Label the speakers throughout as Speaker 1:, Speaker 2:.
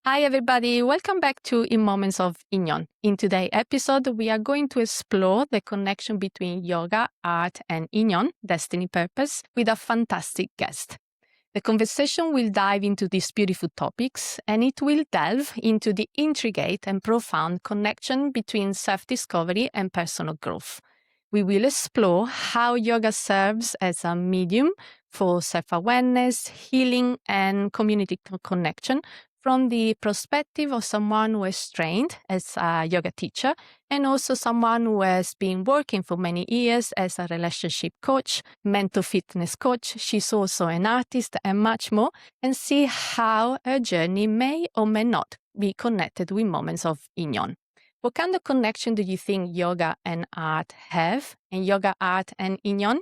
Speaker 1: Hi, everybody. Welcome back to In Moments of Inyeon. In today's episode, we are going to explore the connection between yoga, art, and Inyeon, destiny purpose, with a fantastic guest. The conversation will dive into these beautiful topics, and it will delve into the intricate and profound connection between self-discovery and personal growth. We will explore how yoga serves as a medium for self-awareness, healing, and community connection from the perspective of someone who is trained as a yoga teacher and also someone who has been working for many years as a relationship coach, mental fitness coach. She's also an artist and much more, and see how her journey may or may not be connected with moments of Inyeon. What kind of connection do you think yoga and art have, and yoga, art, and Inyeon?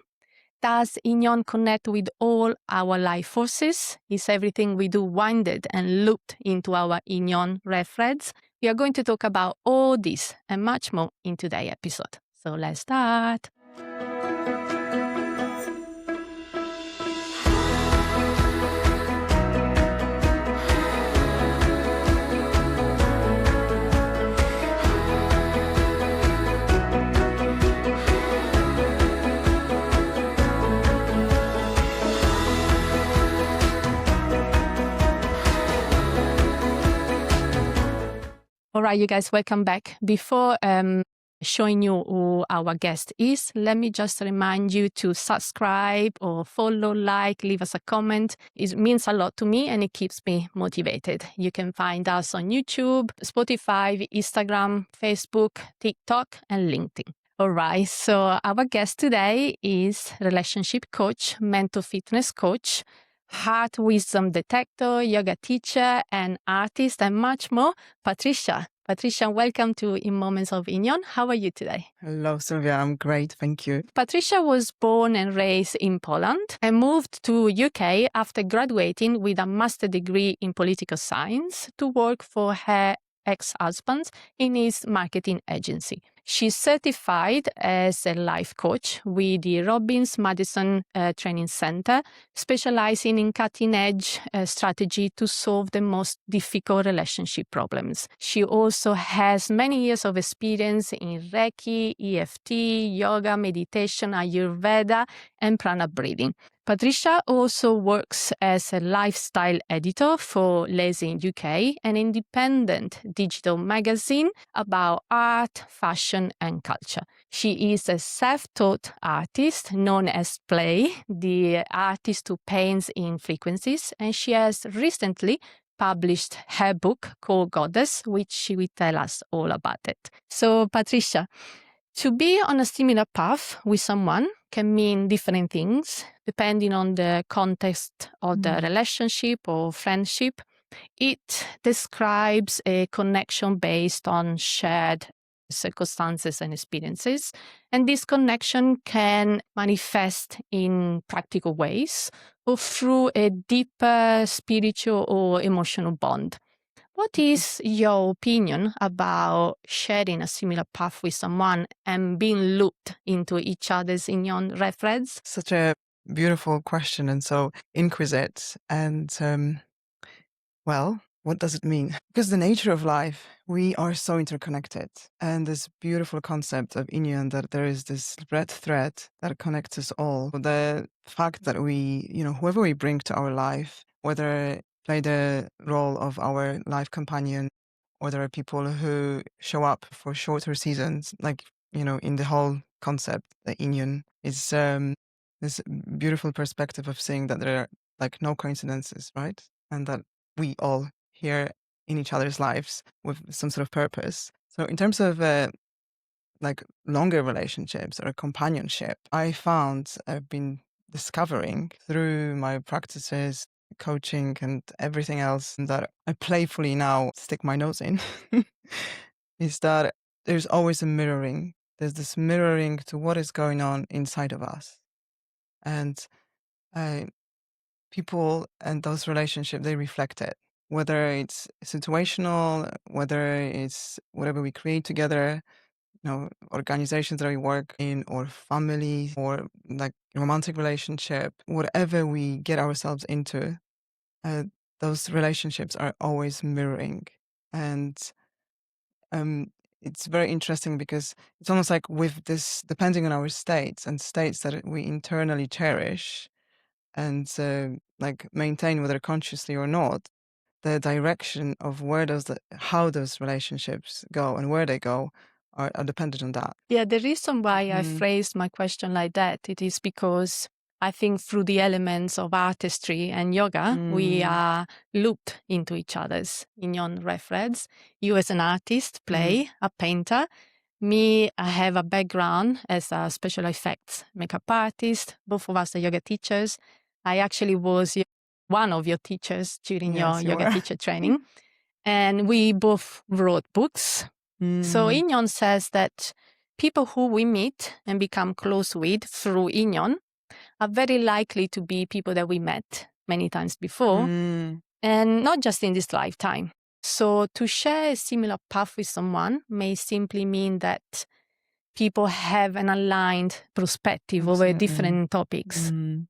Speaker 1: Does Inyeon connect with all our life forces? Is everything we do winded and looped into our Inyeon red threads? We are going to talk about all this and much more in today's episode. So let's start. All right, you guys, welcome back. Before showing you who our guest is, let me just remind you to subscribe or follow, like, leave us a comment. It means a lot to me and it keeps me motivated. You can find us on YouTube, Spotify, Instagram, Facebook, TikTok, and LinkedIn. All right, so our guest today is relationship coach, mental fitness coach, heart wisdom detector, yoga teacher, and artist, and much more, Patricia. Patricia, welcome to In Moments of Inyeon. How are you today?
Speaker 2: Hello, Sylvia. I'm great. Thank you.
Speaker 1: Patricia was born and raised in Poland and moved to UK after graduating with a master's degree in political science to work for her ex-husband in his marketing agency. She's certified as a life coach with the Robbins Madison Training Center, specializing in cutting-edge strategy to solve the most difficult relationship problems. She also has many years of experience in Reiki, EFT, yoga, meditation, Ayurveda, and prana breathing. Patricia also works as a lifestyle editor for Lazy in UK, an independent digital magazine about art, fashion, and culture. She is a self-taught artist known as Play, the artist who paints in frequencies, and she has recently published her book called Goddess, which she will tell us all about it. So, Patricia, to be on a similar path with someone can mean different things depending on the context of the relationship or friendship. It describes a connection based on shared circumstances and experiences. And this connection can manifest in practical ways or through a deeper spiritual or emotional bond. What is your opinion about sharing a similar path with someone and being looped into each other's Inyeon red threads?
Speaker 2: Such a beautiful question and so inquisite. And well, what does it mean? Because the nature of life, we are so interconnected. And this beautiful concept of Inyeon, that there is this red thread that connects us all. The fact that we, whoever we bring to our life, whether play the role of our life companion, or there are people who show up for shorter seasons, like, in the whole concept, the Inyeon is this beautiful perspective of seeing that there are like no coincidences, right? And that we all here in each other's lives with some sort of purpose. So in terms of like longer relationships or companionship, I've been discovering through my practices, coaching and everything else that I playfully now stick my nose in is that there's always a mirroring. There's this mirroring to what is going on inside of us. And people and those relationships, they reflect it, whether it's situational, whether it's whatever we create together, organizations that we work in, or family, or like romantic relationship, whatever we get ourselves into, those relationships are always mirroring. And it's very interesting because it's almost like with this, depending on our states and states that we internally cherish and like maintain, whether consciously or not, the direction of how those relationships go and where they go are dependent on that.
Speaker 1: Yeah, the reason why I
Speaker 2: Mm,
Speaker 1: phrased my question like that, it is because I think through the elements of artistry and yoga, we
Speaker 2: mm,
Speaker 1: are looped into each other's. Inyeon reference. You as an artist
Speaker 2: mm,
Speaker 1: play, a painter. Me, I have a background as a special effects makeup artist. Both of us are yoga teachers. I actually was one of your teachers during your
Speaker 2: yes, you
Speaker 1: yoga
Speaker 2: are.
Speaker 1: teacher training. And we both wrote books. So
Speaker 2: Mm,
Speaker 1: Inyeon says that people who we meet and become close with through Inyeon are very likely to be people that we met many times before,
Speaker 2: mm,
Speaker 1: and not just in this lifetime. So to share a similar path with someone may simply mean that people have an aligned perspective over
Speaker 2: absolutely.
Speaker 1: different topics.
Speaker 2: Mm.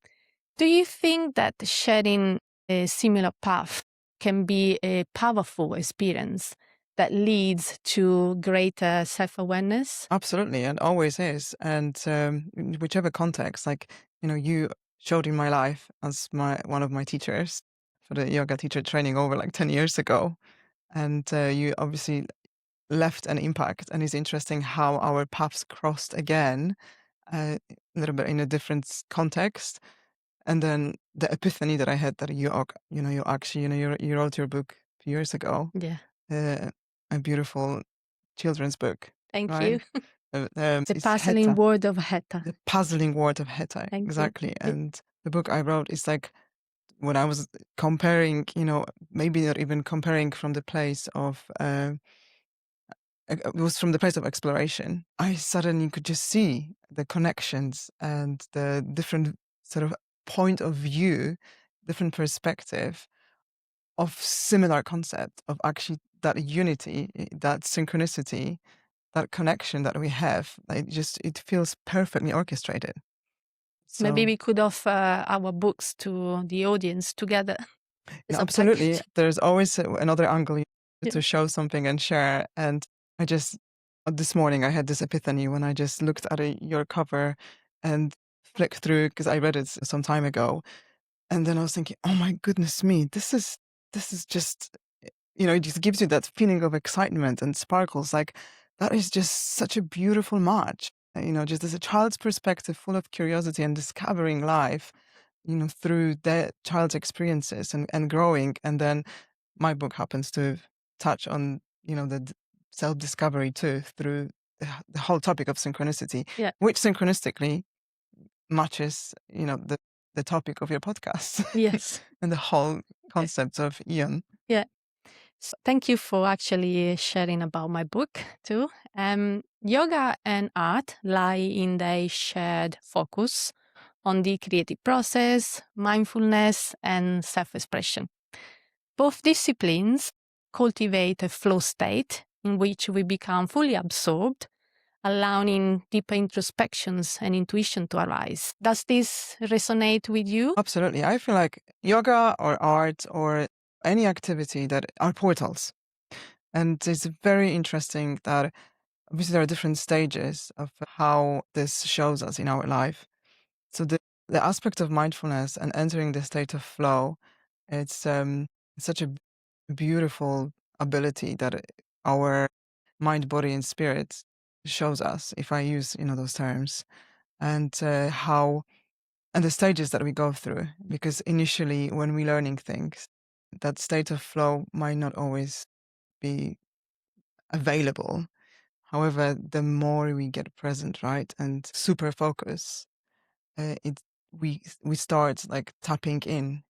Speaker 1: Do you think that sharing a similar path can be a powerful experience that leads to greater self-awareness?
Speaker 2: Absolutely, and always is. And in whichever context, like, you showed in my life as one of my teachers for the yoga teacher training over like 10 years ago. And you obviously left an impact. And it's interesting how our paths crossed again, a little bit in a different context. And then the epiphany that I had that you actually, you wrote your book a few years ago,
Speaker 1: Yeah.
Speaker 2: uh, a beautiful children's book,
Speaker 1: Thank
Speaker 2: right?
Speaker 1: you. The
Speaker 2: It's
Speaker 1: puzzling
Speaker 2: Heta,
Speaker 1: word of Heta.
Speaker 2: the puzzling word of Heta,
Speaker 1: Thank you.
Speaker 2: exactly. And the book I wrote is like when I was comparing, maybe not even comparing from the place of, it was from the place of exploration. I suddenly could just see the connections and the different sort of point of view, different perspective of similar concept of actually that unity, that synchronicity, that connection that we have. Like it feels perfectly orchestrated.
Speaker 1: Maybe
Speaker 2: So
Speaker 1: we could offer our books to the audience together as
Speaker 2: yeah,
Speaker 1: a
Speaker 2: absolutely,
Speaker 1: package.
Speaker 2: there's always another angle
Speaker 1: Yeah.
Speaker 2: to show something and share. And I just this morning I had this epiphany when I just looked at your cover and flicked through because I read it some time ago, and then I was thinking, oh my goodness me, this is just it just gives you that feeling of excitement and sparkles. Like that is just such a beautiful match. Just as a child's perspective, full of curiosity and discovering life, through their child's experiences and growing. And then my book happens to touch on, the self-discovery too, through the whole topic of synchronicity,
Speaker 1: Yeah.
Speaker 2: which synchronistically matches, the topic of your podcast
Speaker 1: Yes.
Speaker 2: and the whole
Speaker 1: Yeah.
Speaker 2: concept of Eon.
Speaker 1: Yeah. So thank you for actually sharing about my book too. Yoga and art lie in their shared focus on the creative process, mindfulness, and self-expression. Both disciplines cultivate a flow state in which we become fully absorbed, allowing deeper introspections and intuition to arise. Does this resonate with you?
Speaker 2: Absolutely. I feel like yoga or art or any activity that are portals. And it's very interesting that obviously there are different stages of how this shows us in our life. So the aspect of mindfulness and entering the state of flow, it's such a beautiful ability that our mind, body, and spirit shows us, if I use, those terms, and how and the stages that we go through. Because initially, when we're learning things, that state of flow might not always be available. However, the more we get present, right, and super focus, it we start like tapping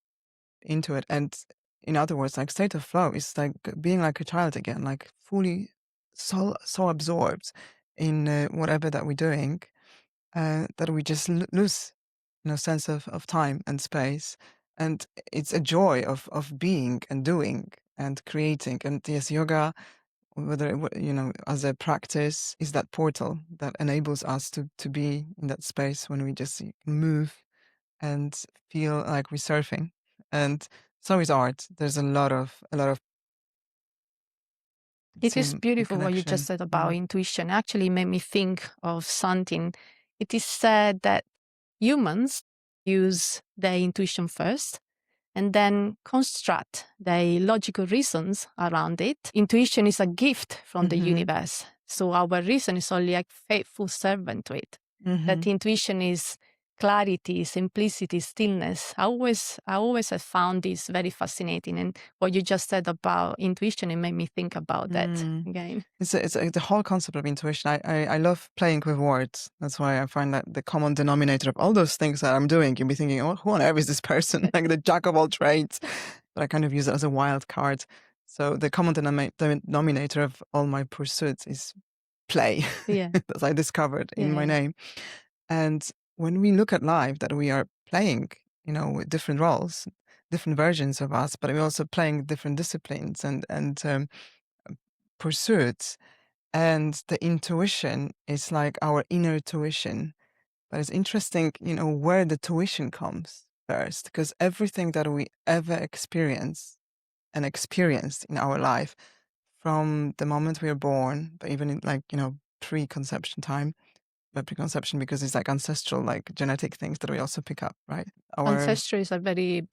Speaker 2: into it. And in other words, like state of flow is like being like a child again, like fully so absorbed in whatever that we're doing, that we just lose sense of time and space. And it's a joy of being and doing and creating. And yes, yoga, whether as a practice, is that portal that enables us to be in that space when we just move and feel like we're surfing. And So is art. There's a lot of
Speaker 1: It is
Speaker 2: same
Speaker 1: beautiful what you
Speaker 2: connection.
Speaker 1: just said about intuition. Actually made me think of something. It is said that humans use their intuition first and then construct their logical reasons around it. Intuition is a gift from the universe. So our reason is only a faithful servant to it. That intuition is clarity, simplicity, stillness. I always have found this very fascinating. And what you just said about intuition, it made me think about that again.
Speaker 2: It's the whole concept of intuition. I love playing with words. That's why I find that the common denominator of all those things that I'm doing, you'll be thinking, oh, who on earth is this person? Like the jack of all trades. But I kind of use it as a wild card. So the common denominator of all my pursuits is play,
Speaker 1: Yeah.
Speaker 2: as I discovered in my name. And when we look at life, that we are playing, with different roles, different versions of us, but we're also playing different disciplines and pursuits. And the intuition is like our inner tuition. But it's interesting, where the tuition comes first, because everything that we ever experience and experienced in our life from the moment we are born, but even in pre-conception time, but preconception because it's like ancestral, like genetic things that we also pick up, right? Our
Speaker 1: Ancestry is a very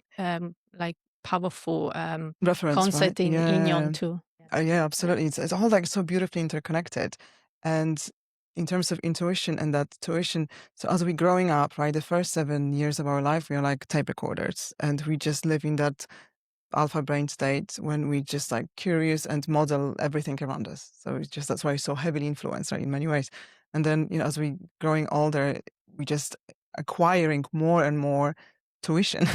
Speaker 1: powerful
Speaker 2: reference,
Speaker 1: concept
Speaker 2: right?
Speaker 1: in Inyeon too.
Speaker 2: Yeah, absolutely. It's all like so beautifully interconnected. And in terms of intuition and that tuition, so as we're growing up, right, the first 7 years of our life, we are like tape recorders and we just live in that alpha brain state when we just like curious and model everything around us. So it's just, that's why it's so heavily influenced, right, in many ways. And then, as we growing older, we just acquiring more and more tuition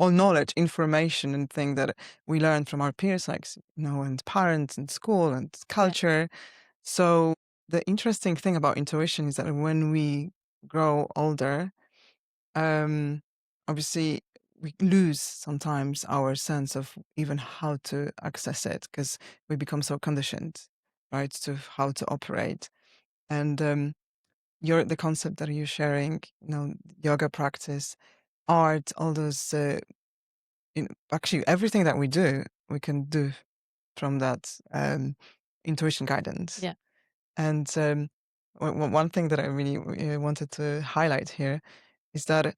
Speaker 2: all knowledge, information and things that we learn from our peers, like, and parents and school and culture. So the interesting thing about intuition is that when we grow older, obviously we lose sometimes our sense of even how to access it because we become so conditioned, right, to how to operate. And the concept that you're sharing, yoga practice, art, all those, actually everything that we do, we can do from that intuition guidance.
Speaker 1: Yeah.
Speaker 2: And one thing that I really wanted to highlight here is that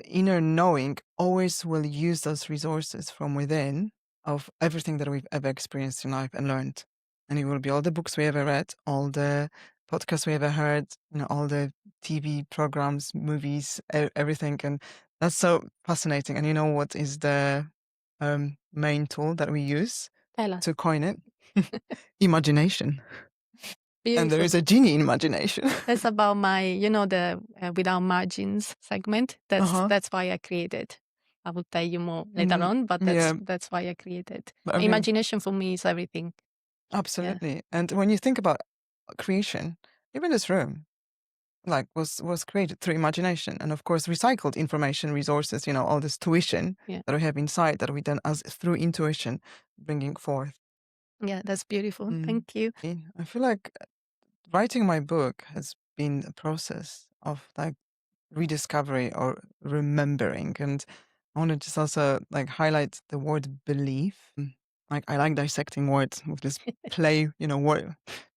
Speaker 2: inner knowing always will use those resources from within of everything that we've ever experienced in life and learned. And it will be all the books we ever read, all the podcasts we ever heard, all the TV programs, movies, everything. And that's so fascinating. And you know what is the main tool that we use
Speaker 1: Tell us.
Speaker 2: to coin it? Imagination.
Speaker 1: Beautiful.
Speaker 2: And there is a genie in imagination.
Speaker 1: That's about my, the without margins segment. That's why I created. I will tell you more later on, but that's why I created.
Speaker 2: But I mean,
Speaker 1: imagination for me is everything.
Speaker 2: absolutely. And when you think about creation, even this room, like was created through imagination and of course recycled information, resources, all this tuition that we have inside that we then as through intuition bringing forth.
Speaker 1: Yeah, that's beautiful. Thank you.
Speaker 2: I feel like writing my book has been a process of like rediscovery or remembering. And I want to just also like highlight the word belief. Like I like dissecting words with this play,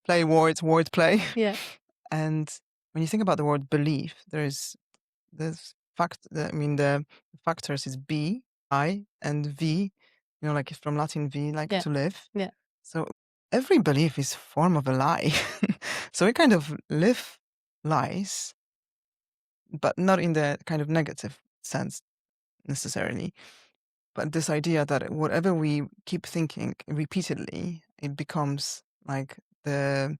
Speaker 2: play words, word play.
Speaker 1: Yeah.
Speaker 2: And when you think about the word belief, there's the factors is B, I, and V, like it's from Latin V, like to live.
Speaker 1: Yeah.
Speaker 2: So every belief is form of a lie. So we kind of live lies, but not in the kind of negative sense necessarily. But this idea that whatever we keep thinking repeatedly, it becomes like the,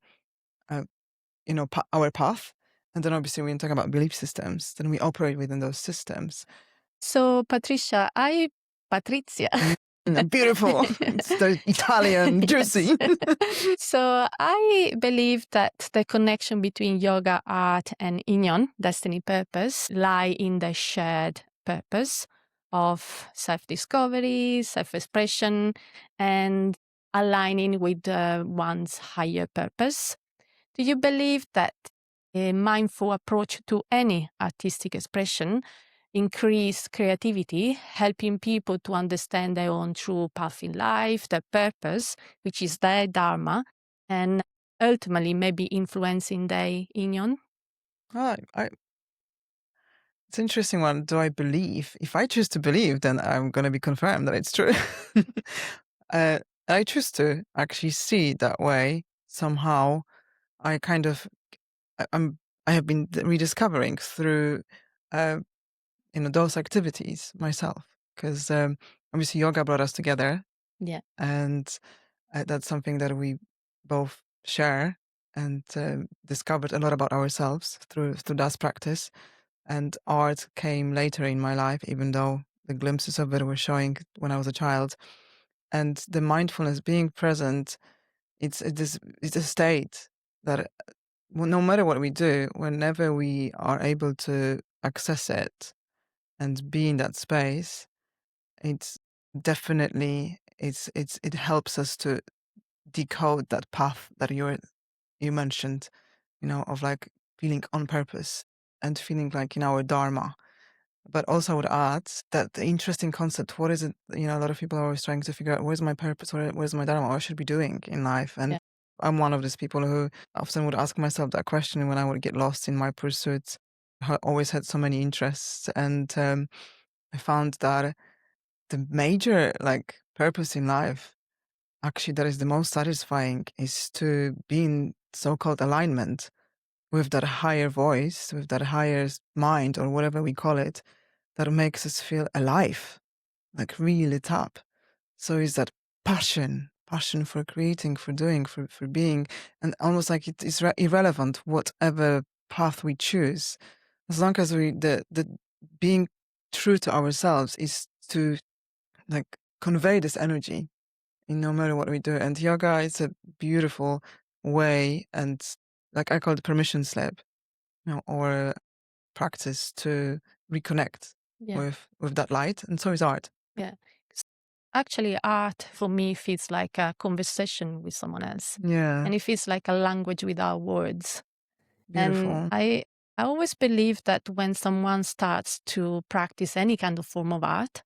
Speaker 2: our path. And then obviously when you talk about belief systems, then we operate within those systems.
Speaker 1: So Patrizia.
Speaker 2: Beautiful. It's the Italian juicy.
Speaker 1: So I believe that the connection between yoga, art, and Inyeon, destiny purpose, lie in the shared purpose of self-discovery, self-expression, and aligning with one's higher purpose. Do you believe that a mindful approach to any artistic expression increase creativity, helping people to understand their own true path in life, their purpose, which is their Dharma, and ultimately maybe influencing their Inyeon.
Speaker 2: It's an interesting one. Do I believe? If I choose to believe, then I'm going to be confirmed that it's true. I choose to actually see it that way. Somehow, I kind of, I- I'm, I have been rediscovering through, uh, those activities myself. Because obviously, yoga brought us together,
Speaker 1: Yeah.
Speaker 2: and that's something that we both share and discovered a lot about ourselves through that practice. And art came later in my life, even though the glimpses of it were showing when I was a child. And the mindfulness, being present, it's a state that no matter what we do, whenever we are able to access it and be in that space, it's definitely it helps us to decode that path that you mentioned, of like feeling on purpose and feeling like in our dharma. But also I would add that the interesting concept, what is it, a lot of people are always trying to figure out where's my purpose, where's my dharma, what I should be doing in life. And
Speaker 1: Yeah.
Speaker 2: I'm one of those people who often would ask myself that question when I would get lost in my pursuits. I always had so many interests, and I found that the major like purpose in life, actually, that is the most satisfying, is to be in so-called alignment with that higher voice, with that higher mind, or whatever we call it, that makes us feel alive, like really lit up. So it's that passion for creating, for doing, for being, and almost like it is irrelevant whatever path we choose, as long as the being true to ourselves is to like convey this energy in no matter what we do. And yoga is a beautiful way, and like I call it permission slip, or practice to reconnect
Speaker 1: Yeah.
Speaker 2: with that light. And so is art.
Speaker 1: Yeah. Actually, art for me feels like a conversation with someone else.
Speaker 2: Yeah,
Speaker 1: And it feels like a language without words. And
Speaker 2: beautiful.
Speaker 1: I always believe that when someone starts to practice any kind of form of art,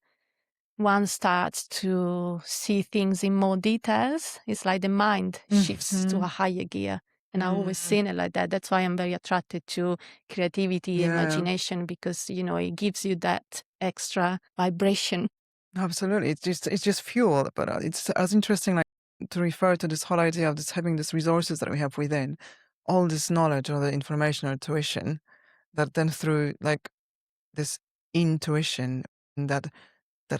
Speaker 1: one starts to see things in more details. It's like the mind shifts to a
Speaker 2: Mhm.
Speaker 1: higher gear. And I've always
Speaker 2: Mm,
Speaker 1: seen it like that. That's why I'm very attracted to creativity,
Speaker 2: yeah,
Speaker 1: imagination, because, it gives you that extra vibration.
Speaker 2: absolutely. It's just fuel, but it's as interesting like to refer to this whole idea of this having these resources that we have within, all this knowledge or the information or tuition that then through like this intuition and that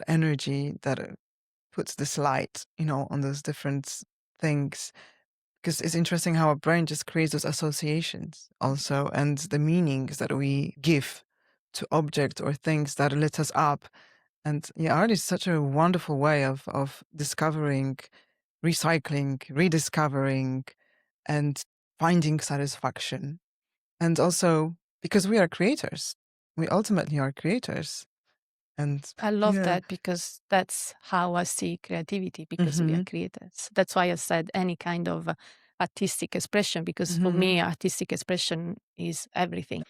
Speaker 2: energy that puts this light, on those different things. Because it's interesting how our brain just creates those associations also, and the meanings that we give to objects or things that lit us up. And yeah, art is such a wonderful way of discovering, recycling, rediscovering, and finding satisfaction. And also because we are creators, we ultimately are creators. And
Speaker 1: I love
Speaker 2: yeah,
Speaker 1: that because that's how I see creativity because we are
Speaker 2: mm-hmm,
Speaker 1: creators. That's why I said any kind of artistic expression because for
Speaker 2: mm-hmm,
Speaker 1: me, artistic expression is everything.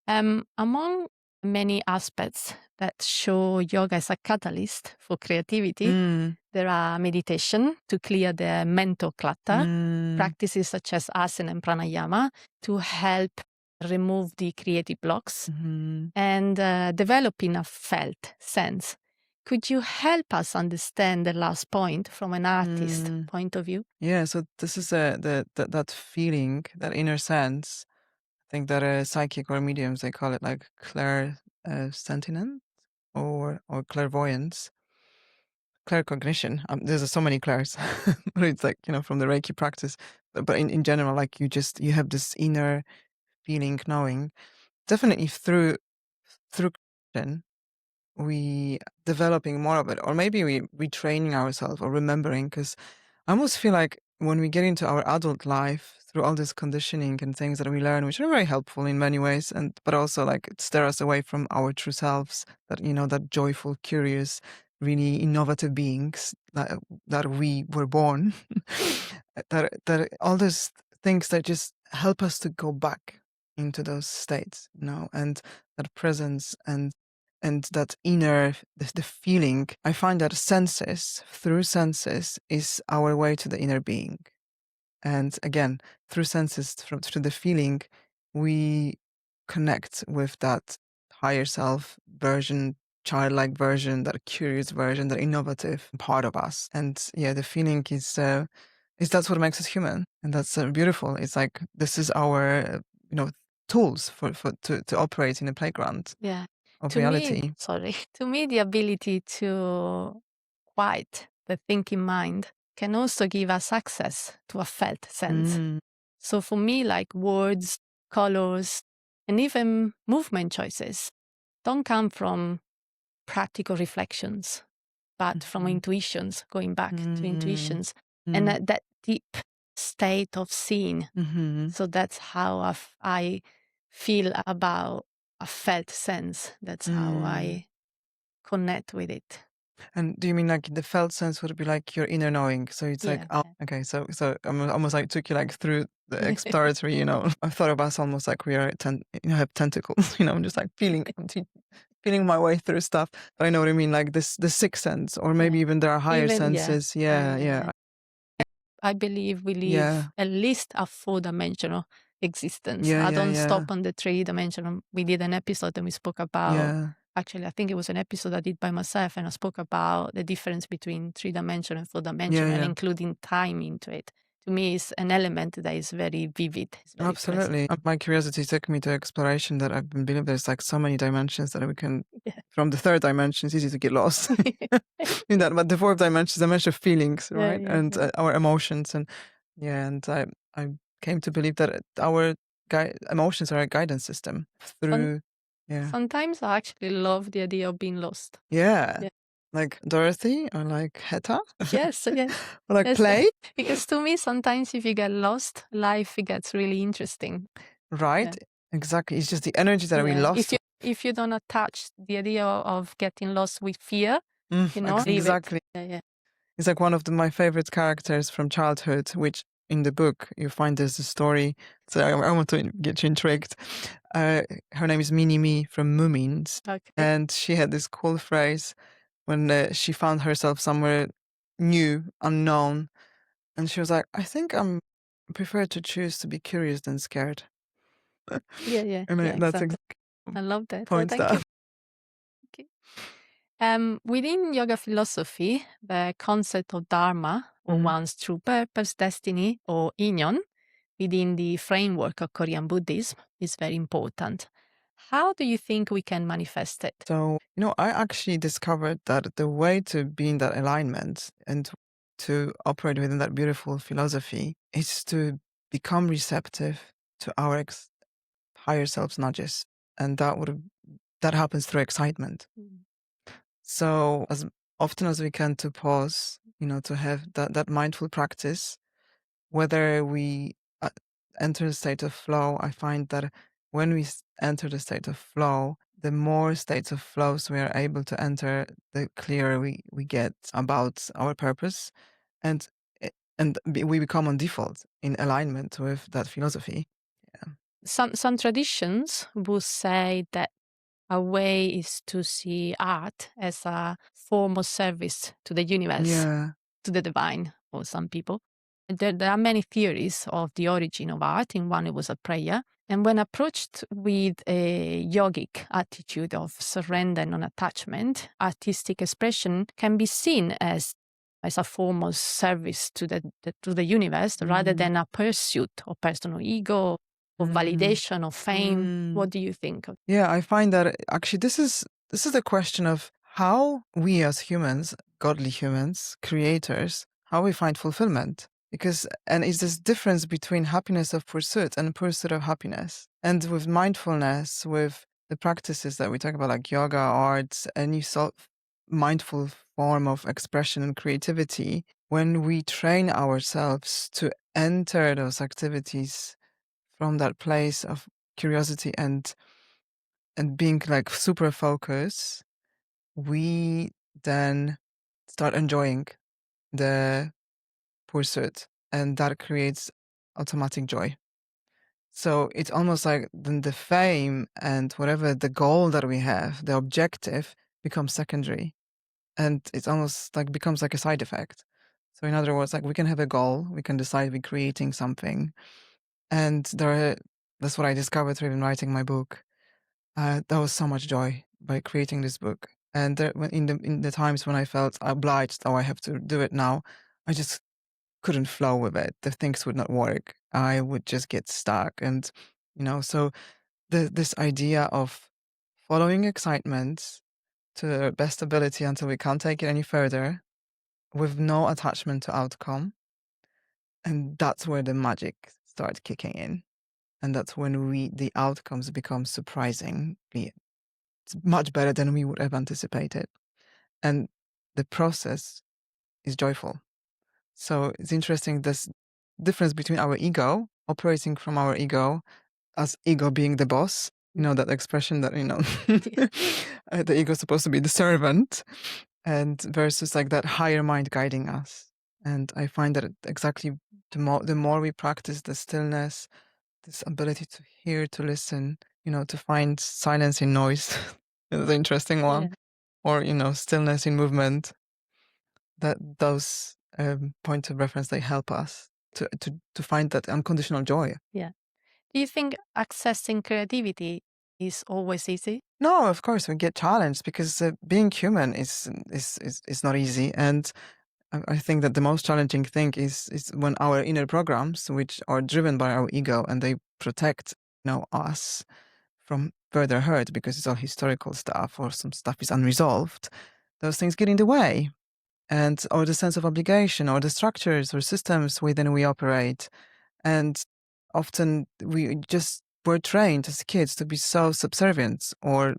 Speaker 1: Among many aspects that show yoga as a catalyst for creativity,
Speaker 2: mm,
Speaker 1: there are meditation to clear the mental clutter,
Speaker 2: mm,
Speaker 1: practices such as asana and pranayama to help remove the creative blocks
Speaker 2: mm-hmm,
Speaker 1: and developing a felt sense. Could you help us understand the last point from an artist
Speaker 2: mm.
Speaker 1: point of view?
Speaker 2: Yeah, so this is that feeling, that inner sense. I think that psychic or mediums, they call it like sentiment or clairvoyance, claircognition. There's so many clairs, but it's like from the Reiki practice. But in general, like you have this inner feeling, knowing. Definitely through connection, we developing more of it, or maybe we retraining ourselves or remembering, because I almost feel like when we get into our adult life through all this conditioning and things that we learn, which are very helpful in many ways, and but also like steer us away from our true selves, that joyful, curious, really innovative beings that we were born, that all those things that just help us to go back into those states, and that presence and that inner, the feeling, I find that through senses, is our way to the inner being. And again, through senses, through the feeling, we connect with that higher self version, childlike version, that curious version, that innovative part of us. And yeah, the feeling is that's what makes us human, and that's beautiful. It's like this is our tools to operate in a playground
Speaker 1: Yeah.
Speaker 2: of
Speaker 1: To me,
Speaker 2: reality.
Speaker 1: to me, the ability to quiet the thinking mind can also give us access to a felt sense.
Speaker 2: Mm,
Speaker 1: So for me, like words, colors, and even movement choices don't come from practical reflections, but from
Speaker 2: mhm,
Speaker 1: intuitions, going back to
Speaker 2: mm,
Speaker 1: intuitions, and
Speaker 2: mm,
Speaker 1: that deep state of seeing.
Speaker 2: mhm,
Speaker 1: So that's how I feel about a felt sense. That's how
Speaker 2: mm.
Speaker 1: I connect with it.
Speaker 2: And do you mean like the felt sense would be like your inner knowing? So it's like,
Speaker 1: Yeah.
Speaker 2: oh, okay. So I'm almost like took you like through the exploratory, I thought of us almost like we are, have tentacles, I'm just like feeling my way through stuff. But I know what I mean, like this, the sixth sense, or maybe
Speaker 1: Yeah.
Speaker 2: even there are higher
Speaker 1: Even, yeah.
Speaker 2: senses. Yeah, yeah,
Speaker 1: I believe we live
Speaker 2: yeah,
Speaker 1: at least a four-dimensional existence.
Speaker 2: yeah,
Speaker 1: I
Speaker 2: yeah,
Speaker 1: don't
Speaker 2: yeah,
Speaker 1: stop on the three-dimensional. We did an episode and we spoke about,
Speaker 2: yeah,
Speaker 1: actually, I think it was an episode I did by myself, and I spoke about the difference between three-dimensional and
Speaker 2: yeah,
Speaker 1: four-dimensional, and
Speaker 2: yeah.
Speaker 1: including time into it. To me, it's an element that is very vivid. It's very present.
Speaker 2: Absolutely. My curiosity took me to exploration that I've been believing there's like so many dimensions that we can,
Speaker 1: Yeah.
Speaker 2: from the third dimension, it's easy to get lost in that. But the fourth dimension is a dimension of feelings,
Speaker 1: Yeah,
Speaker 2: right?
Speaker 1: yeah,
Speaker 2: And
Speaker 1: yeah.
Speaker 2: our emotions. And yeah, and I came to believe that our emotions are a guidance system
Speaker 1: Some,
Speaker 2: through, yeah.
Speaker 1: sometimes I actually love the idea of being lost.
Speaker 2: Yeah.
Speaker 1: Yeah.
Speaker 2: Like Dorothy or like Heta
Speaker 1: Yes, yes.
Speaker 2: or like
Speaker 1: Yes.
Speaker 2: play,
Speaker 1: Because to me, sometimes if you get lost, life gets really interesting.
Speaker 2: right?
Speaker 1: Yeah.
Speaker 2: Exactly. It's just the energy that we
Speaker 1: Yeah.
Speaker 2: lost.
Speaker 1: If you don't attach the idea of getting lost with fear, leave it.
Speaker 2: Exactly.
Speaker 1: Yeah, yeah.
Speaker 2: It's like one of my favorite characters from childhood, which in the book you find there's a story. So I want to get you intrigued. Her name is Mini Me from Moomins.
Speaker 1: Okay.
Speaker 2: And she had this cool phrase when she found herself somewhere new, unknown. And she was like, I think I'm prefer to choose to be curious than scared.
Speaker 1: Yeah, yeah,
Speaker 2: And
Speaker 1: yeah,
Speaker 2: that's
Speaker 1: exactly.
Speaker 2: exactly
Speaker 1: I love that.
Speaker 2: points
Speaker 1: Thank you.
Speaker 2: that.
Speaker 1: Okay. Within yoga philosophy, the concept of Dharma, or
Speaker 2: Mhm.
Speaker 1: one's true purpose, destiny, or Inyeon, within the framework of Korean Buddhism, is very important. How do you think we can manifest it?
Speaker 2: So, I actually discovered that the way to be in that alignment and to operate within that beautiful philosophy is to become receptive to our higher self's nudges. And that happens through excitement.
Speaker 1: Mm.
Speaker 2: So as often as we can to pause, to have that mindful practice, whether we enter a state of flow, I find that when we enter the state of flow, the more states of flows we are able to enter, the clearer we get about our purpose, and we become on default in alignment with that philosophy. Yeah.
Speaker 1: Some traditions would say that a way is to see art as a form of service to the universe,
Speaker 2: Yeah.
Speaker 1: to the divine, for some people. There are many theories of the origin of art. In one, it was a prayer. And when approached with a yogic attitude of surrender and non-attachment, artistic expression can be seen as a form of service to the universe rather
Speaker 2: Mm,
Speaker 1: than a pursuit of personal ego or
Speaker 2: mm,
Speaker 1: validation or fame.
Speaker 2: mm.
Speaker 1: What do you think of?
Speaker 2: Yeah, I find that actually this is the question of how we as humans, godly humans, creators, how we find fulfillment. Because and it's this difference between happiness of pursuit and pursuit of happiness. And with mindfulness, with the practices that we talk about, like yoga, arts, any sort of mindful form of expression and creativity, when we train ourselves to enter those activities from that place of curiosity and being like super focused, we then start enjoying the pursuit, and that creates automatic joy. So it's almost like then the fame and whatever the goal that we have, the objective becomes secondary. And it's almost like becomes like a side effect. So in other words, like we can have a goal, we can decide we're creating something. And that's what I discovered through even writing my book. There was so much joy by creating this book. And in the times when I felt obliged, oh, I have to do it now, I just couldn't flow with it. The things would not work. I would just get stuck. And, so this idea of following excitement to the best ability until we can't take it any further with no attachment to outcome. And that's where the magic starts kicking in. And that's when the outcomes become surprisingly it's much better than we would have anticipated. And the process is joyful. So it's interesting this difference between our ego, operating from our ego, as ego being the boss, that expression that, the ego is supposed to be the servant, and versus like that higher mind guiding us. And I find that exactly the more we practice the stillness, this ability to hear, to listen, to find silence in noise, is the interesting one, or, stillness in movement, that those points of reference, they help us to find that unconditional joy.
Speaker 1: Yeah. Do you think accessing creativity is always easy?
Speaker 2: No, of course we get challenged because being human is not easy, and I think that the most challenging thing is when our inner programs, which are driven by our ego, and they protect us from further hurt because it's all historical stuff or some stuff is unresolved. Those things get in the way, and or the sense of obligation or the structures or systems within we operate, and often we're trained as kids to be so subservient or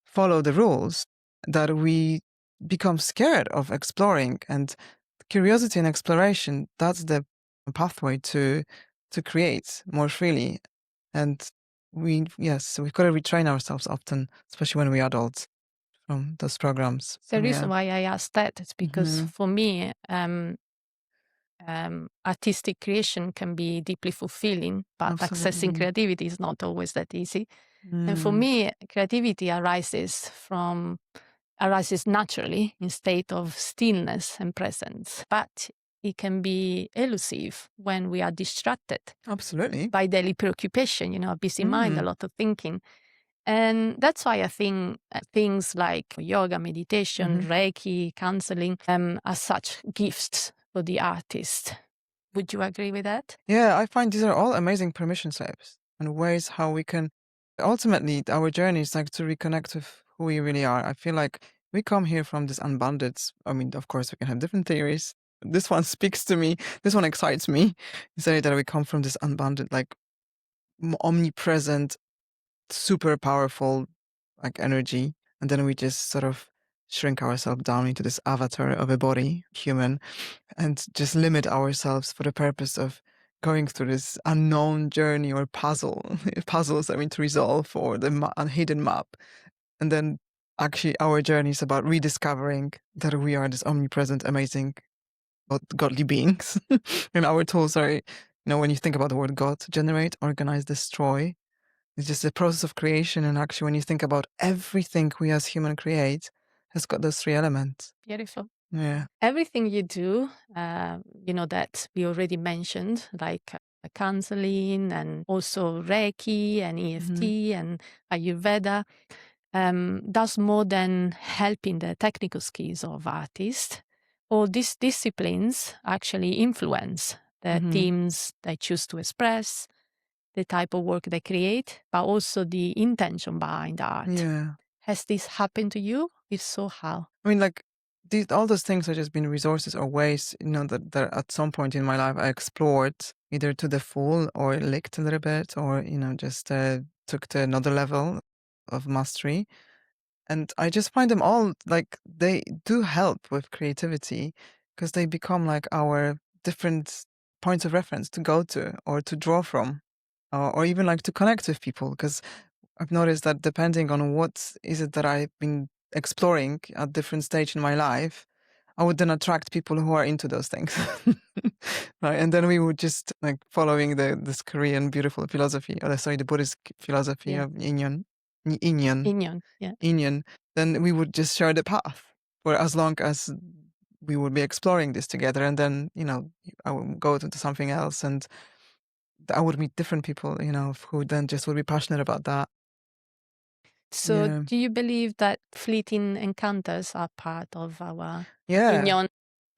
Speaker 2: follow the rules that we become scared of exploring. And curiosity and exploration, that's the pathway to create more freely. And we've got to retrain ourselves often, especially when we're adults, from those programs.
Speaker 1: The reason why I asked that is because for me, artistic creation can be deeply fulfilling, but accessing creativity is not always that easy. And for me, creativity arises naturally in state of stillness and presence, but it can be elusive when we are distracted.
Speaker 2: Absolutely.
Speaker 1: By daily preoccupation, a busy mind, a lot of thinking. And that's why I think things like yoga, meditation, Reiki, counseling are such gifts for the artist. Would you agree with that?
Speaker 2: Yeah, I find these are all amazing permission slips and ways how we can ultimately our journey is like to reconnect with who we really are. I feel like we come here from this unbounded. I mean, of course, we can have different theories. This one speaks to me. This one excites me. It's that we come from this unbounded, like omnipresent, super powerful, like energy, and then we just sort of shrink ourselves down into this avatar of a body, human, and just limit ourselves for the purpose of going through this unknown journey or puzzles that we need to resolve, or the hidden map. And then actually our journey is about rediscovering that we are this omnipresent, amazing, godly beings. And our tools are, when you think about the word God, generate, organize, destroy. It's just a process of creation. And actually, when you think about everything we as human create, has got those three elements.
Speaker 1: Beautiful.
Speaker 2: Yeah.
Speaker 1: Everything you do, that we already mentioned, like counseling and also Reiki and EFT and Ayurveda, does more than helping the technical skills of artists. All these disciplines actually influence the themes they choose to express, the type of work they create, but also the intention behind art.
Speaker 2: Yeah.
Speaker 1: Has this happened to you? If so, how?
Speaker 2: I mean, like, all those things have just been resources or ways, that at some point in my life I explored either to the full or licked a little bit or, just took to another level of mastery. And I just find them all like they do help with creativity because they become like our different points of reference to go to or to draw from, or even like to connect with people. Because I've noticed that depending on what is it that I've been exploring at different stage in my life, I would then attract people who are into those things. Right? And then we would just like following this Korean beautiful philosophy, or sorry, the Buddhist philosophy of Inyeon, Inyeon, then we would just share the path for as long as we would be exploring this together. And then, I would go into something else, and I would meet different people, who then just would be passionate about that.
Speaker 1: So
Speaker 2: Yeah.
Speaker 1: do you believe that fleeting encounters are part of our
Speaker 2: Yeah.
Speaker 1: Inyeon?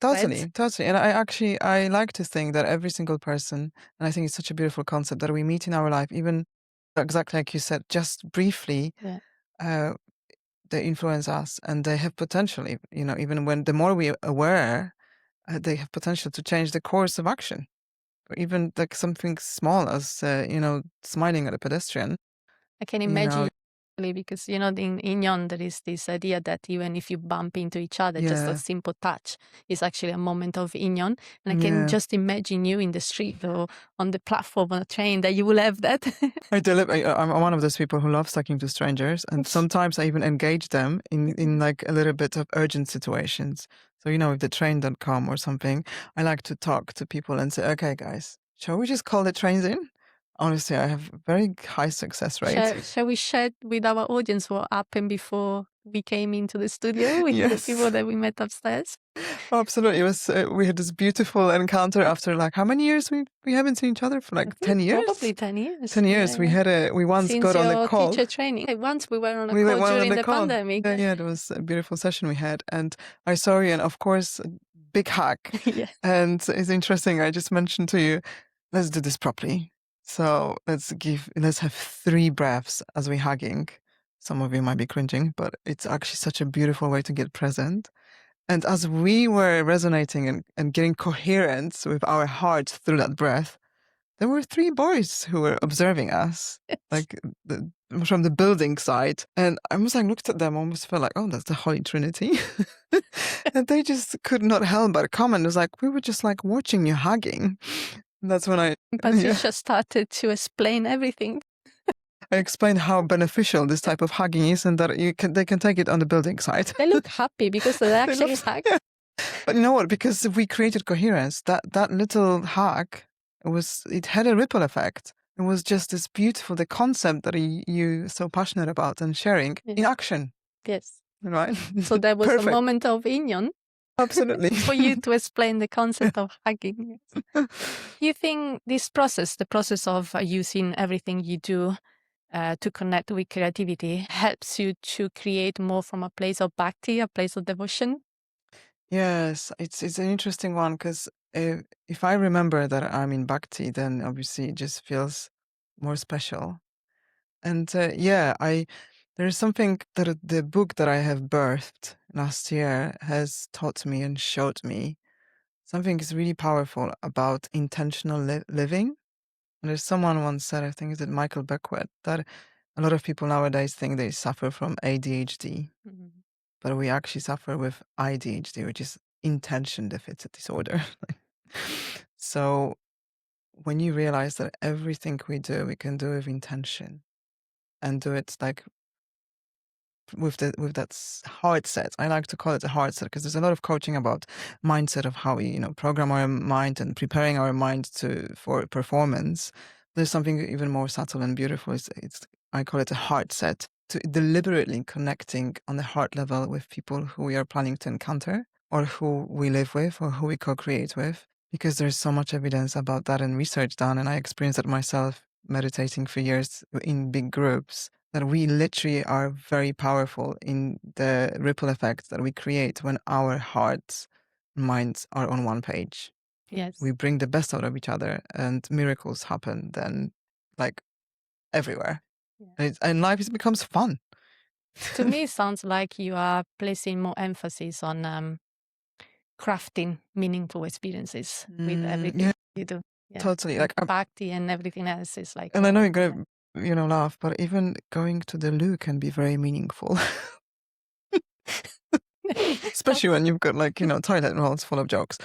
Speaker 2: Totally. And I like to think that every single person, and I think it's such a beautiful concept, that we meet in our life, even exactly like you said, just briefly, they influence us, and they have potential, even when the more we are aware, they have potential to change the course of action. Or even like something small as, smiling at a pedestrian.
Speaker 1: I can imagine, because, in Inyeon, there is this idea that even if you bump into each other, just a simple touch is actually a moment of Inyeon. And I can just imagine you in the street or on the platform on a train that you will have that.
Speaker 2: I'm one of those people who loves talking to strangers, and sometimes I even engage them in like a little bit of urgent situations. So, if the train don't come or something, I like to talk to people and say, okay, guys, shall we just call the trains in? Honestly, I have very high success rate.
Speaker 1: Shall we share with our audience what happened before we came into the studio with the people that we met upstairs?
Speaker 2: Absolutely. It was, we had this beautiful encounter after like how many years we haven't seen each other for like 10 years?
Speaker 1: Probably 10 years.
Speaker 2: 10 years.
Speaker 1: Yeah.
Speaker 2: We once
Speaker 1: Since
Speaker 2: got on
Speaker 1: your
Speaker 2: a call.
Speaker 1: teacher training. Once we were on a call during the pandemic.
Speaker 2: Yeah, it was a beautiful session we had. And I saw you, and of course, a big hug. And it's interesting. I just mentioned to you, let's do this properly. So let's have 3 breaths as we're hugging. Some of you might be cringing, but it's actually such a beautiful way to get present. And as we were resonating and getting coherence with our hearts through that breath, there were 3 boys who were observing us, like from the building side. And I almost looked at them, almost felt like, oh, that's the Holy Trinity. And they just could not help but comment. It was like, we were just like watching you hugging. And that's when
Speaker 1: Patricia started to explain everything.
Speaker 2: I explained how beneficial this type of hugging is, and that they can take it on the building side.
Speaker 1: They look happy because they actually hug.
Speaker 2: Yeah. But you know what? Because we created coherence, that little hug, it had a ripple effect. It was just this beautiful, the concept that you so passionate about and sharing in action.
Speaker 1: Yes.
Speaker 2: Right?
Speaker 1: So there was a moment of Inyeon.
Speaker 2: Absolutely.
Speaker 1: For you to explain the concept of hugging. You think this process, the process of using everything you do to connect with creativity, helps you to create more from a place of bhakti, a place of devotion?
Speaker 2: Yes, it's an interesting one, because if I remember that I'm in bhakti, then obviously it just feels more special. And there's something that the book that I have birthed last year has taught me and showed me. Something is really powerful about intentional living. And there's someone once said, I think it's Michael Beckwith, that a lot of people nowadays think they suffer from ADHD, but we actually suffer with IDHD, which is intention deficit disorder. So when you realize that everything we do, we can do with intention, and do it like with that heart set. I like to call it a heart set, because there's a lot of coaching about mindset, of how we program our mind and preparing our mind for performance. There's something even more subtle and beautiful. I call it a heart set, to deliberately connecting on the heart level with people who we are planning to encounter, or who we live with, or who we co-create with, because there's so much evidence about that and research done, and I experienced it myself meditating for years in big groups, that we literally are very powerful in the ripple effects that we create when our hearts and minds are on one page.
Speaker 1: Yes.
Speaker 2: We bring the best out of each other, and miracles happen then, like, everywhere. Yeah. And life becomes fun.
Speaker 1: To me, it sounds like you are placing more emphasis on crafting meaningful experiences with everything you do. Yeah.
Speaker 2: Totally. Like
Speaker 1: bhakti and everything else is like.
Speaker 2: And I know you're gonna, laugh, but even going to the loo can be very meaningful. Especially when you've got toilet rolls full of jokes.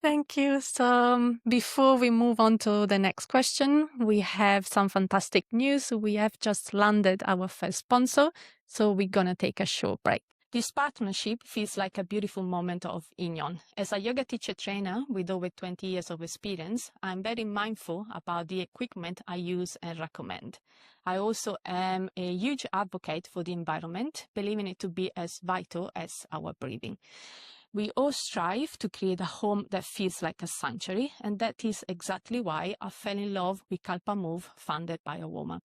Speaker 1: Thank you. So before we move on to the next question, we have some fantastic news. We have just landed our first sponsor, so we're going to take a short break. This partnership feels like a beautiful moment of Inyeon. As a yoga teacher trainer with over 20 years of experience, I'm very mindful about the equipment I use and recommend. I also am a huge advocate for the environment, believing it to be as vital as our breathing. We all strive to create a home that feels like a sanctuary, and that is exactly why I fell in love with Kalpa Move, founded by a woman.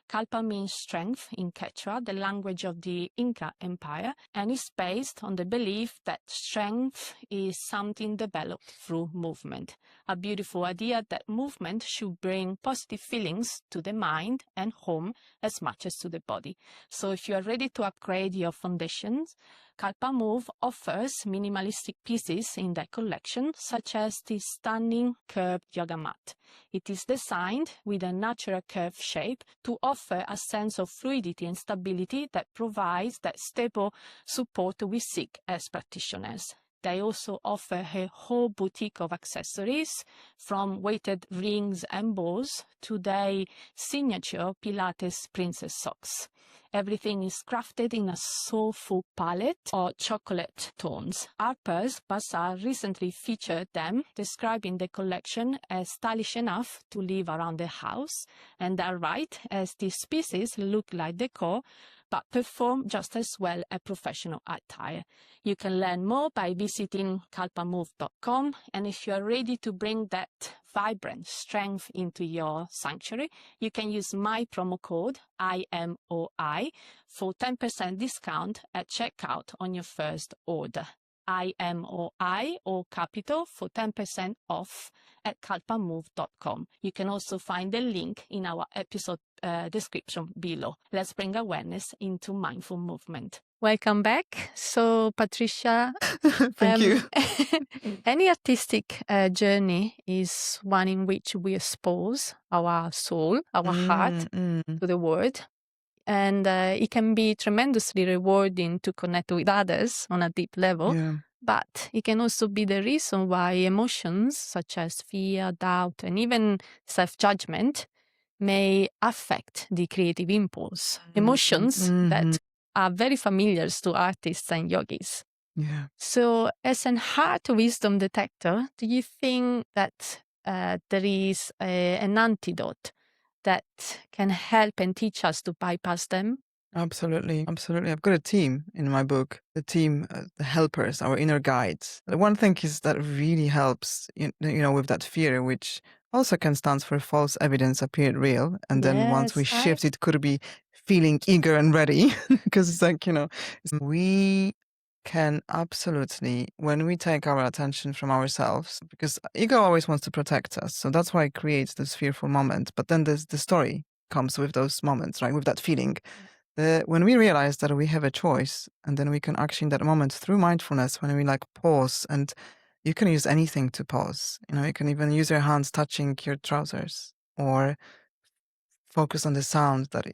Speaker 1: Kalpa means strength in Quechua, the language of the Inca Empire, and is based on the belief that strength is something developed through movement. A beautiful idea that movement should bring positive feelings to the mind and home as much as to the body. So if you are ready to upgrade your foundations, Kalpa Move offers minimalistic pieces in their collection, such as this stunning curved yoga mat. It is designed with a natural curved shape to offer a sense of fluidity and stability that provides that stable support we seek as practitioners. They also offer a whole boutique of accessories, from weighted rings and balls to their signature Pilates princess socks. Everything is crafted in a soulful palette or chocolate tones. Harper's Bazaar recently featured them, describing the collection as stylish enough to live around the house. And they're right, as these pieces look like decor, but perform just as well as professional attire. You can learn more by visiting kalpamove.com, and if you are ready to bring that vibrant strength into your sanctuary, you can use my promo code IMOI for 10% discount at checkout on your first order. IMOI or capital for 10% off at kalpamove.com. You can also find the link in our episode description below. Let's bring awareness into mindful movement. Welcome back. So, Patricia,
Speaker 2: Thank you.
Speaker 1: any artistic journey is one in which we expose our soul, our heart to the world. And it can be tremendously rewarding to connect with others on a deep level.
Speaker 2: Yeah.
Speaker 1: But it can also be the reason why emotions such as fear, doubt, and even self-judgment may affect the creative impulse. Emotions that are very familiar to artists and yogis.
Speaker 2: Yeah.
Speaker 1: So, as an heart wisdom detector, do you think that there is an antidote that can help and teach us to bypass them?
Speaker 2: Absolutely. Absolutely. I've got a team in my book, the team, the helpers, our inner guides. The one thing is that really helps, with that fear, which also can stand for false evidence appeared real. And then once we shift, it could be feeling eager and ready because it's like, we can absolutely, when we take our attention from ourselves, because ego always wants to protect us. So that's why it creates this fearful moment. But then there's the story comes with those moments, right? With that feeling. When we realize that we have a choice, and then we can actually in that moment through mindfulness, when we pause, and you can use anything to pause. You can even use your hands touching your trousers, or focus on the sound that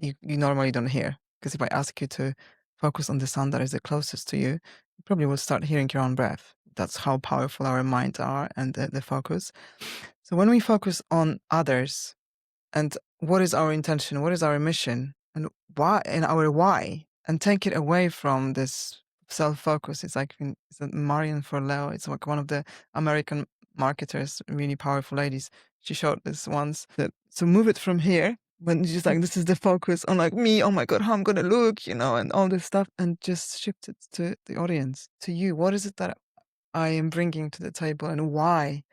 Speaker 2: you normally don't hear. Because if I ask you to focus on the sound that is the closest to you, you probably will start hearing your own breath. That's how powerful our minds are and the focus. So when we focus on others, and what is our intention, what is our mission, and why, and our why, and take it away from this self-focus. It's it's Marion Forleo. It's like one of the American marketers, really powerful ladies. She showed this once. So move it from here, when she's like, this is the focus on me, oh my God, how I'm gonna look, and all this stuff, and just shift it to the audience, to you. What is it that I am bringing to the table, and why?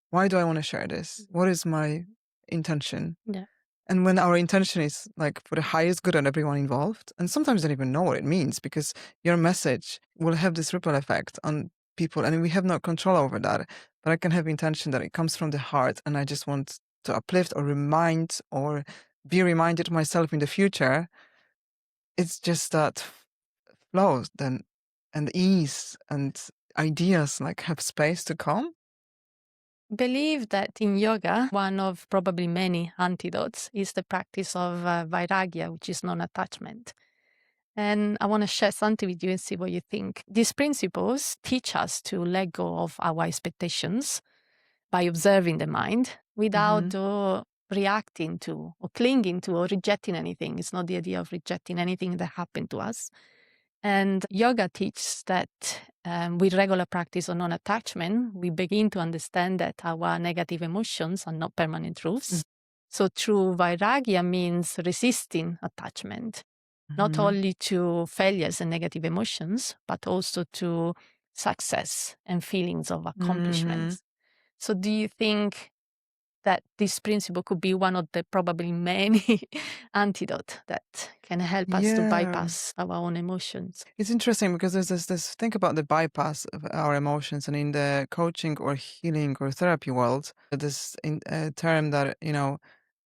Speaker 2: Why do I want to share this? What is my intention?
Speaker 1: Yeah.
Speaker 2: And when our intention is for the highest good of everyone involved, and sometimes you don't even know what it means, because your message will have this ripple effect on people, and we have no control over that. But I can have intention that it comes from the heart, and I just want to uplift or remind or be reminded myself in the future. It's just that flows then, and ease, and ideas have space to come.
Speaker 1: Believe that in yoga, one of probably many antidotes is the practice of vairagya, which is non-attachment. And I want to share something with you and see what you think. These principles teach us to let go of our expectations by observing the mind without reacting to or clinging to or rejecting anything. It's not the idea of rejecting anything that happened to us. And yoga teaches that with regular practice of non-attachment, we begin to understand that our negative emotions are not permanent truths. So true vairagya means resisting attachment, not only to failures and negative emotions, but also to success and feelings of accomplishments. So do you think that this principle could be one of the probably many antidote that can help us to bypass our own emotions?
Speaker 2: It's interesting because there's this think about the bypass of our emotions, and in the coaching or healing or therapy world, this term that,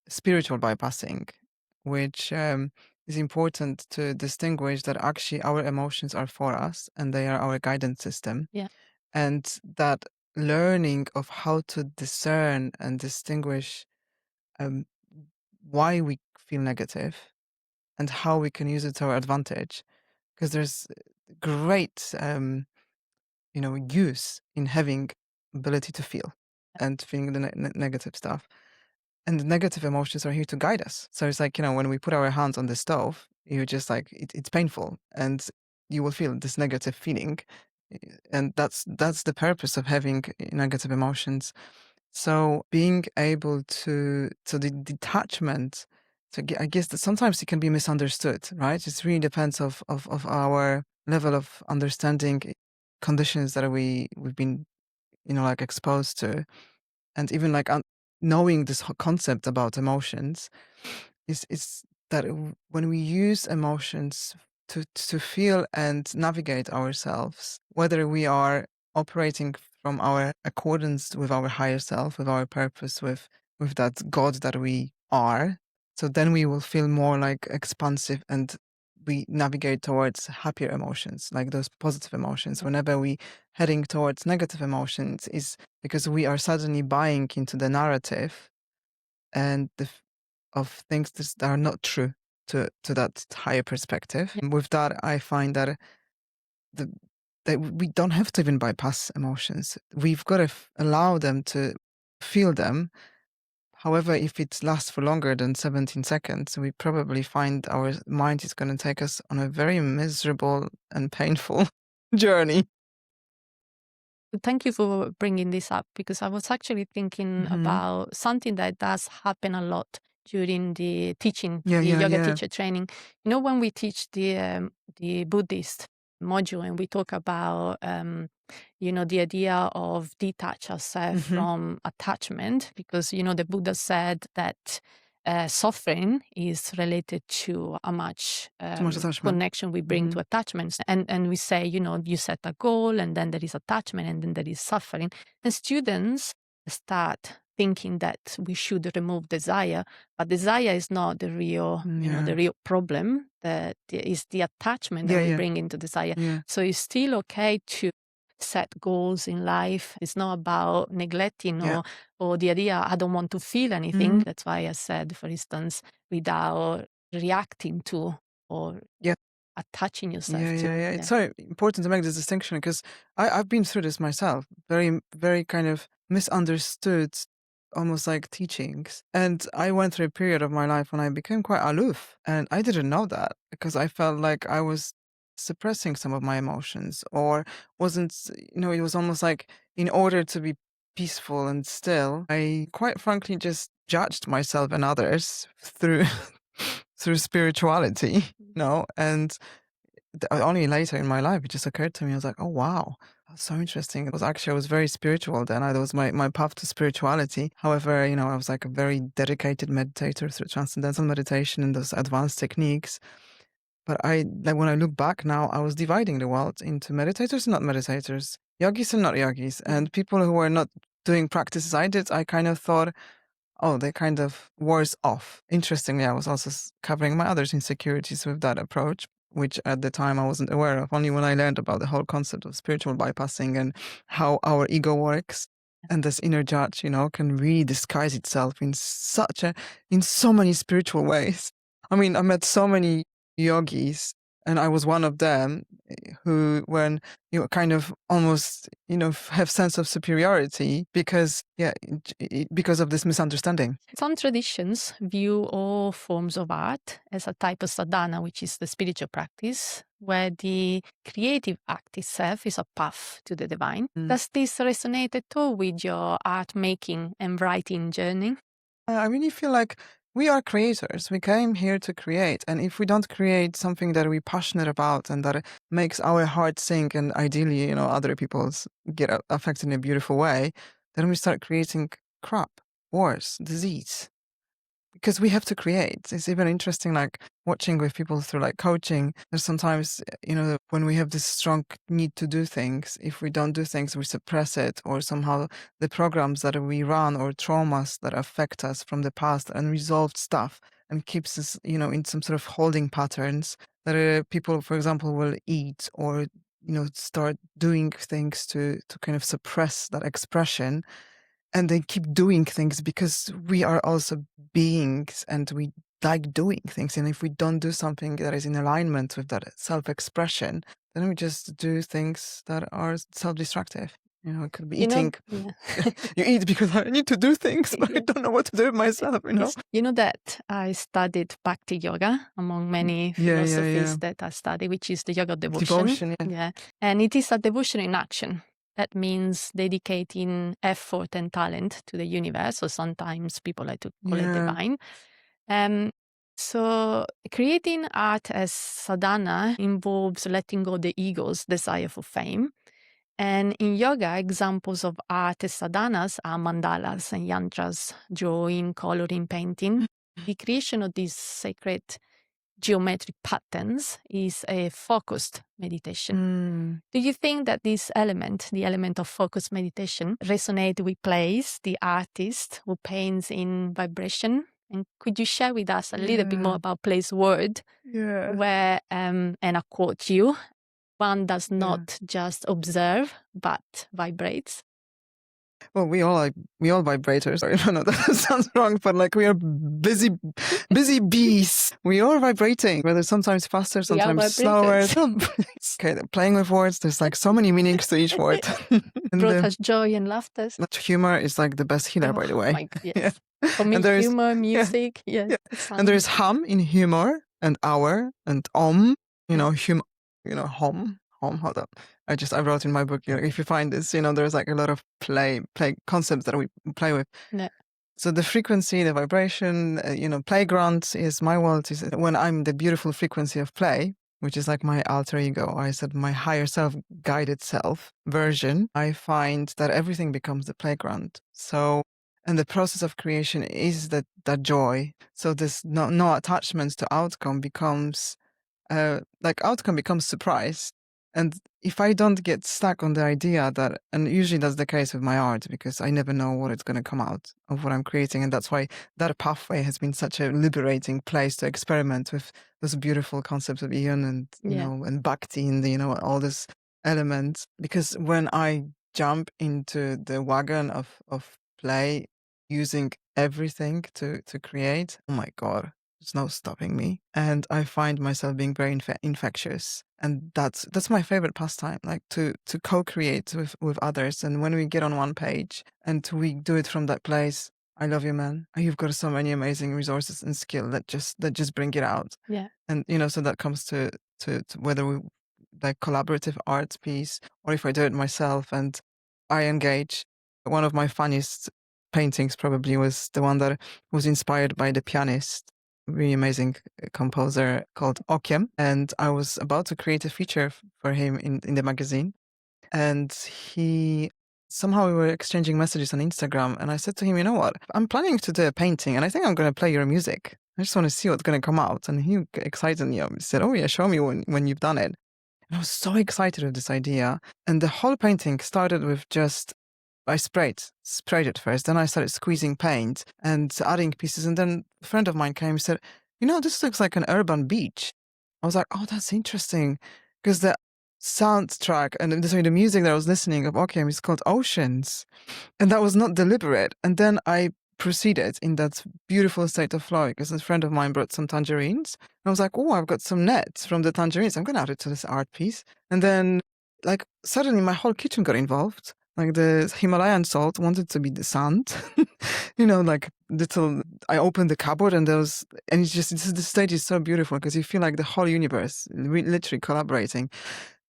Speaker 2: spiritual bypassing, which is important to distinguish that actually our emotions are for us and they are our guidance system.
Speaker 1: Yeah.
Speaker 2: And that learning of how to discern and distinguish um, why we feel negative and how we can use it to our advantage, because there's great use in having ability to feel and feeling the negative stuff. And the negative emotions are here to guide us. So it's like, when we put our hands on the stove, you're just like, it's painful and you will feel this negative feeling. And that's the purpose of having negative emotions. So being able to, so the detachment, I guess that sometimes it can be misunderstood, right? It really depends of our level of understanding conditions that we've been, like exposed to. And even like knowing this concept about emotions is that when we use emotions to feel and navigate ourselves, whether we are operating from our accordance with our higher self, with our purpose, with that God that we are, so then we will feel more like expansive and we navigate towards happier emotions, like those positive emotions. Whenever we heading towards negative emotions is because we are suddenly buying into the narrative and of things that are not true to that higher perspective.
Speaker 1: Yeah.
Speaker 2: And with that, I find that the, that we don't have to even bypass emotions. We've got to allow them to feel them. However, if it lasts for longer than 17 seconds, we probably find our mind is going to take us on a very miserable and painful journey.
Speaker 1: Thank you for bringing this up, because I was actually thinking about something that does happen a lot during the teaching, the yoga teacher training. When we teach the Buddhist module and we talk about the idea of detach ourselves from attachment, because the Buddha said that suffering is related to how much
Speaker 2: much attachment.
Speaker 1: connection we bring to attachments. And we say, you set a goal and then there is attachment and then there is suffering. And students start thinking that we should remove desire, but desire is not the real, the real problem. That is the attachment that we bring into desire. So it's still okay to set goals in life. It's not about neglecting or the idea I don't want to feel anything. That's why I said, for instance, without reacting to or attaching yourself to.
Speaker 2: It's so important to make this distinction because I've been through this myself. Very, very kind of misunderstood, almost like teachings. And I went through a period of my life when I became quite aloof. And I didn't know that because I felt like I was suppressing some of my emotions or wasn't, it was almost like in order to be peaceful and still, I quite frankly just judged myself and others through through spirituality, and only later in my life it just occurred to me. I was like, oh wow, that's so interesting. I was very spiritual then. That was my path to spirituality. However, I was like a very dedicated meditator through transcendental meditation and those advanced techniques. But when I look back now, I was dividing the world into meditators and not meditators, yogis and not yogis, and people who were not doing practices I did. I kind of thought, oh, they kind of worse off. Interestingly, I was also covering my other insecurities with that approach, which at the time I wasn't aware of. Only when I learned about the whole concept of spiritual bypassing and how our ego works and this inner judge, can really disguise itself in so many spiritual ways. I mean, I met so many yogis and I was one of them who, when kind of almost, have sense of superiority because of this misunderstanding.
Speaker 1: Some traditions view all forms of art as a type of sadhana, which is the spiritual practice where the creative act itself is a path to the divine.
Speaker 2: Mm.
Speaker 1: Does this resonate at all with your art making and writing journey?
Speaker 2: I really feel like we are creators. We came here to create. And if we don't create something that we're passionate about and that makes our heart sing and ideally, other people's get affected in a beautiful way, then we start creating crap, wars, disease. Because we have to create. It's even interesting, like watching with people through like coaching. There's sometimes, when we have this strong need to do things, if we don't do things, we suppress it, or somehow the programs that we run or traumas that affect us from the past, unresolved stuff, and keeps us, in some sort of holding patterns that people, for example, will eat or, start doing things to kind of suppress that expression. And they keep doing things because we are also beings and we like doing things. And if we don't do something that is in alignment with that self-expression, then we just do things that are self-destructive. It could be eating. You eat because I need to do things, but I don't know what to do with myself,
Speaker 1: Yes. You know that I studied Bhakti yoga among many philosophies that I study, which is the yoga of devotion. Yeah. And it is a devotion in action. That means dedicating effort and talent to the universe, or sometimes people like to call it divine. So creating art as sadhana involves letting go the ego's desire for fame. And in yoga, examples of art as sadhanas are mandalas and yantras, drawing, coloring, painting. The creation of these sacred geometric patterns is a focused meditation. Do you think that this element, the element of focused meditation, resonate with Place, the artist who paints in vibration? And could you share with us a little bit more about Play's word, where, and I quote you, one does not just observe, but vibrates?
Speaker 2: Well, we all vibrators. Sorry, no, that sounds wrong, but like we are busy bees. We are vibrating, whether sometimes faster, sometimes slower. Okay, playing with words. There's like so many meanings to each word.
Speaker 1: Brought us joy and laughter.
Speaker 2: Humor is like the best healer, by the way.
Speaker 1: Yes. For me, humor, music. Yeah.
Speaker 2: And there is hum in humor, and hour, and hum. Hum. Hold on. I wrote in my book, if you find this, there's like a lot of play concepts that we play with.
Speaker 1: Yeah.
Speaker 2: So the frequency, the vibration, playground is my world. Is when I'm the beautiful frequency of play, which is like my alter ego. I said my higher self, guided self version. I find that everything becomes the playground. So, and the process of creation is that joy. So this no attachments to outcome becomes outcome becomes surprise. And if I don't get stuck on the idea that, and usually that's the case with my art, because I never know what it's going to come out of what I'm creating. And that's why that pathway has been such a liberating place to experiment with those beautiful concepts of Inyeon and, and Bhakti and, all these elements. Because when I jump into the wagon of play, using everything to create, oh my God. There's no stopping me. And I find myself being very infectious. And that's my favorite pastime, like to co-create with others. And when we get on one page and we do it from that place, I love you, man. You've got so many amazing resources and skill that just bring it out.
Speaker 1: Yeah.
Speaker 2: And, so that comes to whether we like collaborative art piece or if I do it myself and I engage. One of my funniest paintings probably was the one that was inspired by the pianist, really amazing composer called Okiem. And I was about to create a feature for him in the magazine. And somehow we were exchanging messages on Instagram. And I said to him, you know what? I'm planning to do a painting and I think I'm going to play your music. I just want to see what's going to come out. And he excited me. He said, oh yeah, show me when you've done it. And I was so excited with this idea. And the whole painting started with I sprayed it first. Then I started squeezing paint and adding pieces. And then a friend of mine came and said, this looks like an urban beach. I was like, oh, that's interesting. Because the soundtrack and the music that I was listening of Okiem is called Oceans. And that was not deliberate. And then I proceeded in that beautiful state of flow because a friend of mine brought some tangerines. And I was like, oh, I've got some nets from the tangerines. I'm going to add it to this art piece. And then suddenly my whole kitchen got involved. Like the Himalayan salt wanted to be the sand, you know, like little. I opened the cupboard and and the stage is so beautiful because you feel like the whole universe literally collaborating.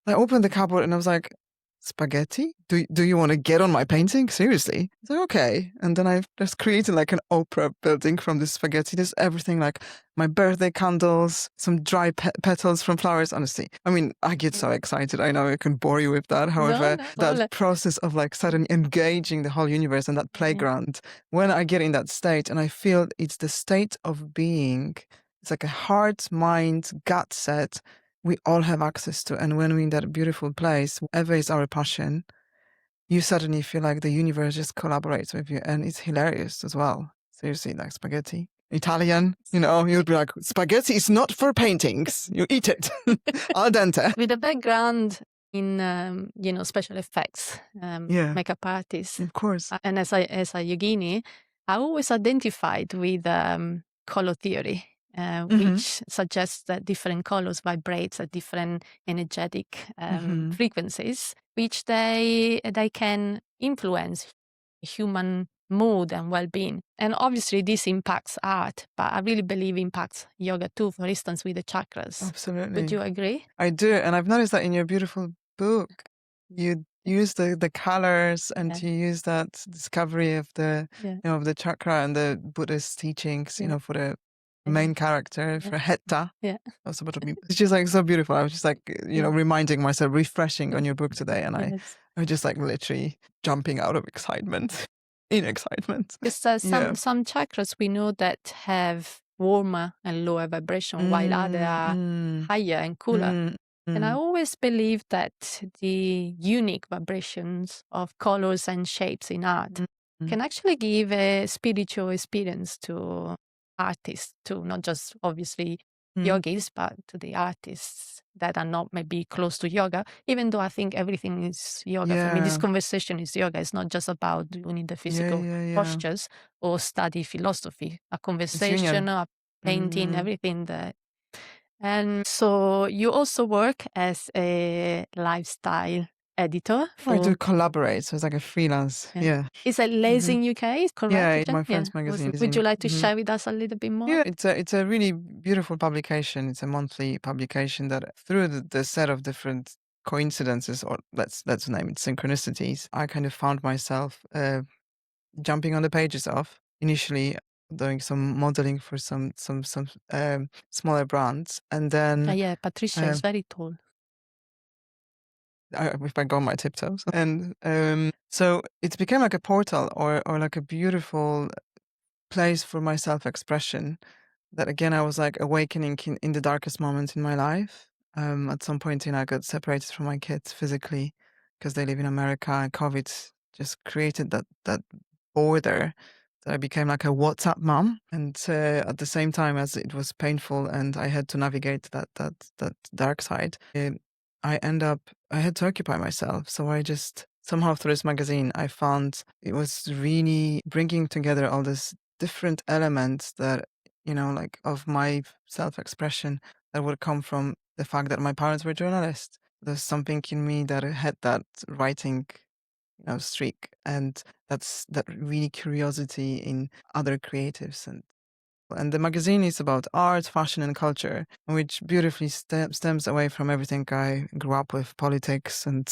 Speaker 2: I opened the cupboard and I was like, spaghetti? Do you want to get on my painting? Seriously? I was like, okay. And then I've just created like an opera building from this spaghetti. There's everything like my birthday candles, some dry petals from flowers. Honestly, I mean, I get so excited. I know I can bore you with that. However, that process of like suddenly engaging the whole universe and that playground, when I get in that state and I feel it's the state of being, it's like a heart, mind, gut set we all have access to. And when we're in that beautiful place, whatever is our passion, you suddenly feel like the universe just collaborates with you. And it's hilarious as well. Seriously, like spaghetti. Italian, you know, you'd be like, spaghetti is not for paintings. You eat it. Al dente.
Speaker 1: With a background in, special effects, makeup artists.
Speaker 2: Of course.
Speaker 1: And as a yogini, I always identified with color theory. Which suggests that different colors vibrate at different energetic frequencies, which they can influence human mood and well-being. And obviously this impacts art, but I really believe impacts yoga too, for instance, with the chakras.
Speaker 2: Absolutely.
Speaker 1: Would you agree?
Speaker 2: I do. And I've noticed that in your beautiful book, you use the colors and you use that discovery of the, of the chakra and the Buddhist teachings, for the main character, for Hetta. It's just like so beautiful. I was just like, reminding myself, refreshing on your book today. And I was just like literally jumping out of excitement, in excitement.
Speaker 1: Because some chakras we know that have warmer and lower vibration, while others are higher and cooler. And I always believe that the unique vibrations of colors and shapes in art can actually give a spiritual experience to artists too, not just obviously yogis, but to the artists that are not maybe close to yoga, even though I think everything is yoga. For me, this conversation is yoga. It's not just about doing the physical postures or study philosophy, a conversation, a painting, everything that. And so you also work as a lifestyle editor.
Speaker 2: I do collaborate, so it's like a freelance.
Speaker 1: It's a Les in UK, correct?
Speaker 2: Yeah, my friend's magazine.
Speaker 1: Would you like to share with us a little bit more?
Speaker 2: Yeah, it's a really beautiful publication. It's a monthly publication that through the set of different coincidences, or let's name it synchronicities, I kind of found myself jumping on the pages of, initially doing some modeling for some smaller brands, and then
Speaker 1: Patricia is very tall.
Speaker 2: If I go on my tiptoes, and so it became like a portal or like a beautiful place for my self-expression. That again, I was like awakening in the darkest moments in my life. At some point, I got separated from my kids physically because they live in America, and COVID just created that border. That I became like a WhatsApp mom, and at the same time as it was painful, and I had to navigate that dark side. I had to occupy myself. So I just somehow through this magazine, I found it was really bringing together all these different elements that, like of my self-expression that would come from the fact that my parents were journalists. There's something in me that had that writing, streak, and that's that really curiosity in other creatives. And the magazine is about art, fashion, and culture, which beautifully stems away from everything I grew up with, politics and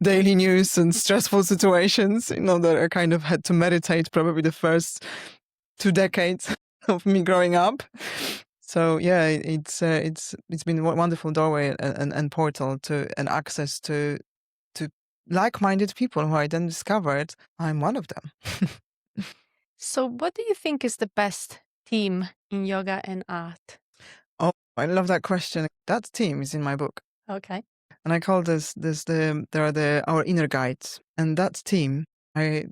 Speaker 2: daily news and stressful situations, that I kind of had to meditate probably the first 2 decades of me growing up. So yeah, it's been a wonderful doorway and portal to and access to like-minded people who I then discovered I'm one of them.
Speaker 1: So what do you think is the best team in yoga and art?
Speaker 2: Oh, I love that question. That team is in my book.
Speaker 1: Okay.
Speaker 2: And I call there are our inner guides. And that team, I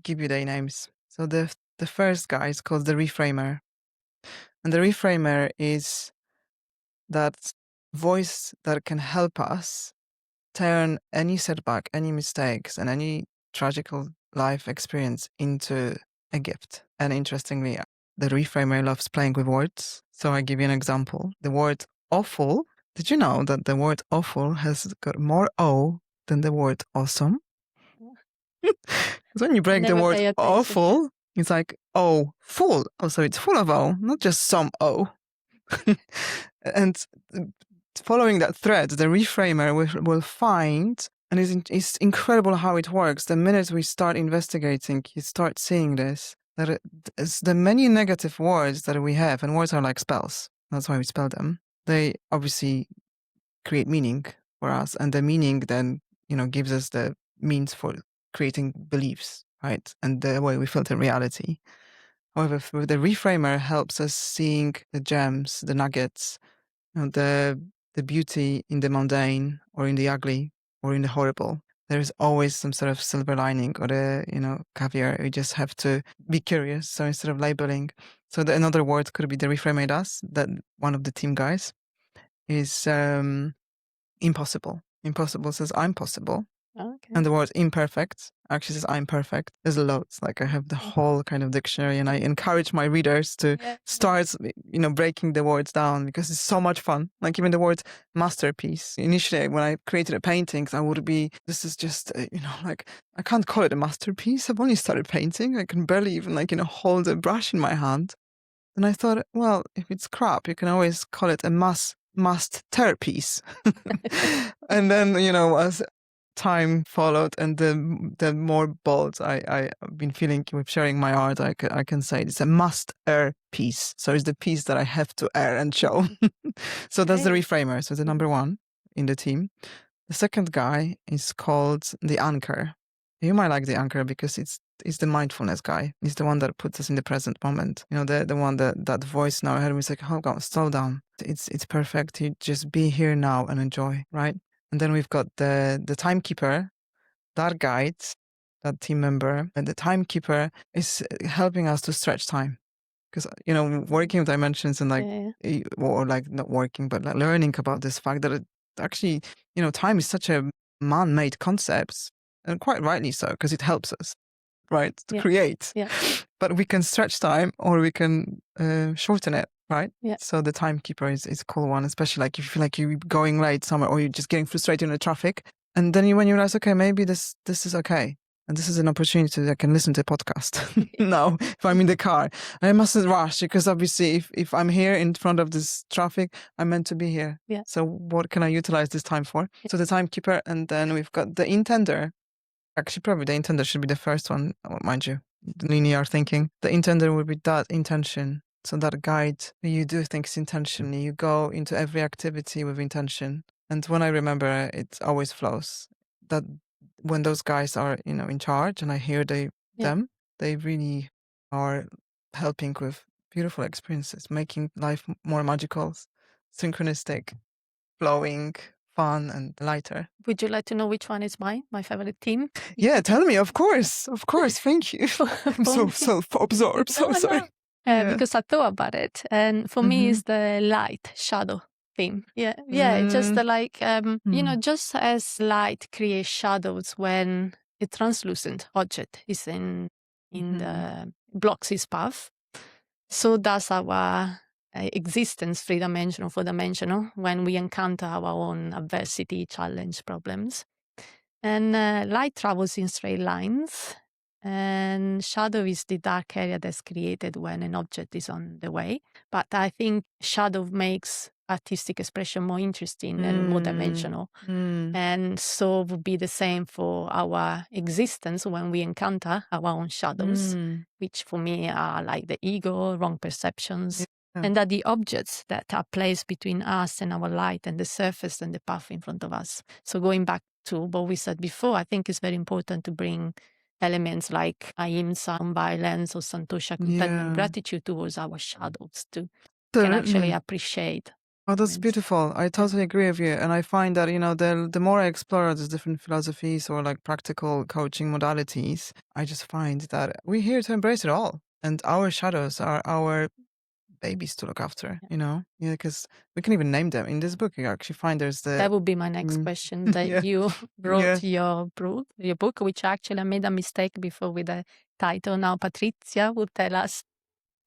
Speaker 2: give you their names. So the first guy is called the Reframer. And the Reframer is that voice that can help us turn any setback, any mistakes, and any tragical life experience into a gift. And interestingly, the Reframer loves playing with words. So I give you an example. The word awful. Did you know that the word awful has got more O than the word awesome. Because when you break the word awful, it's like, oh, full. Oh, so it's full of O, not just some O. And following that thread, the reframer will find, and it's incredible how it works. The minute we start investigating, you start seeing this, that it's the many negative words that we have, and words are like spells. That's why we spell them. They obviously create meaning for us, and the meaning then, gives us the means for creating beliefs, right? And the way we filter reality. However, the reframer helps us seeing the gems, the nuggets, the beauty in the mundane or in the ugly or in the horrible. There's always some sort of silver lining or the, caviar. We just have to be curious. So instead of labeling, so another word could be the reframer does, that one of the team guys is impossible. Impossible says I'm possible.
Speaker 1: Okay.
Speaker 2: And the word imperfect actually says I'm perfect. There's loads. Like I have the whole kind of dictionary, and I encourage my readers to start, breaking the words down, because it's so much fun. Like even the word masterpiece. Initially, when I created a painting, this is just, like I can't call it a masterpiece. I've only started painting. I can barely even hold a brush in my hand. And I thought, well, if it's crap, you can always call it a masterpiece. And then, as time followed and the more bold I've been feeling with sharing my art, I can say it's a must-err piece. So it's the piece that I have to err and show. So that's the reframer. So the number one in the team. The second guy is called the anchor. You might like the anchor because it's the mindfulness guy. He's the one that puts us in the present moment. The one that voice in our head was like, hold on, slow down. It's perfect. You just be here now and enjoy, right? And then we've got the timekeeper, that guide, that team member. And the timekeeper is helping us to stretch time. Because, working with dimensions and or not working, but learning about this fact that it actually, time is such a man-made concept, and quite rightly so, because it helps us, right, to create. Yeah. But we can stretch time or we can shorten it. Right? Yeah. So the timekeeper is a cool one, especially like if you feel like you're going late somewhere or you're just getting frustrated in the traffic. And then when you realize, okay, maybe this is okay. And this is an opportunity that I can listen to a podcast now if I'm in the car. I mustn't rush because obviously if I'm here in front of this traffic, I'm meant to be here. Yeah. So what can I utilize this time for? Yeah. So the timekeeper, and then we've got the intender. Actually, probably the intender should be the first one, mind you. Linear thinking. The intender would be that intention. So that guide, you do things intentionally. You go into every activity with intention. And when I remember, it always flows. That when those guys are, in charge and I hear them, they really are helping with beautiful experiences, making life more magical, synchronistic, flowing, fun and lighter. Would you like to know which one is my favorite team? Yeah, tell me, of course. Thank you. I'm so self-absorbed, sorry. Because I thought about it, and for me, it's the light shadow theme. It's just just as light creates shadows when a translucent object is in the blocks its path, so does our existence, three-dimensional, four-dimensional, when we encounter our own adversity, challenge, problems. And light travels in straight lines. And shadow is the dark area that's created when an object is on the way. But I think shadow makes artistic expression more interesting and more dimensional. And so it would be the same for our existence when we encounter our own shadows, which for me are like the ego, wrong perceptions, and are the objects that are placed between us and our light and the surface and the path in front of us. So going back to what we said before, I think it's very important to bring elements like ahimsa, non-violence, or santosha, contentment, gratitude towards our shadows to can actually appreciate. Oh, that's beautiful. I totally agree with you. And I find that, the more I explore these different philosophies or like practical coaching modalities, I just find that we're here to embrace it all. And our shadows are our babies to look after, because we can even name them. In this book, you actually find there's that would be my next question, that you wrote your book, which actually I made a mistake before with the title. Now Patrizia will tell us.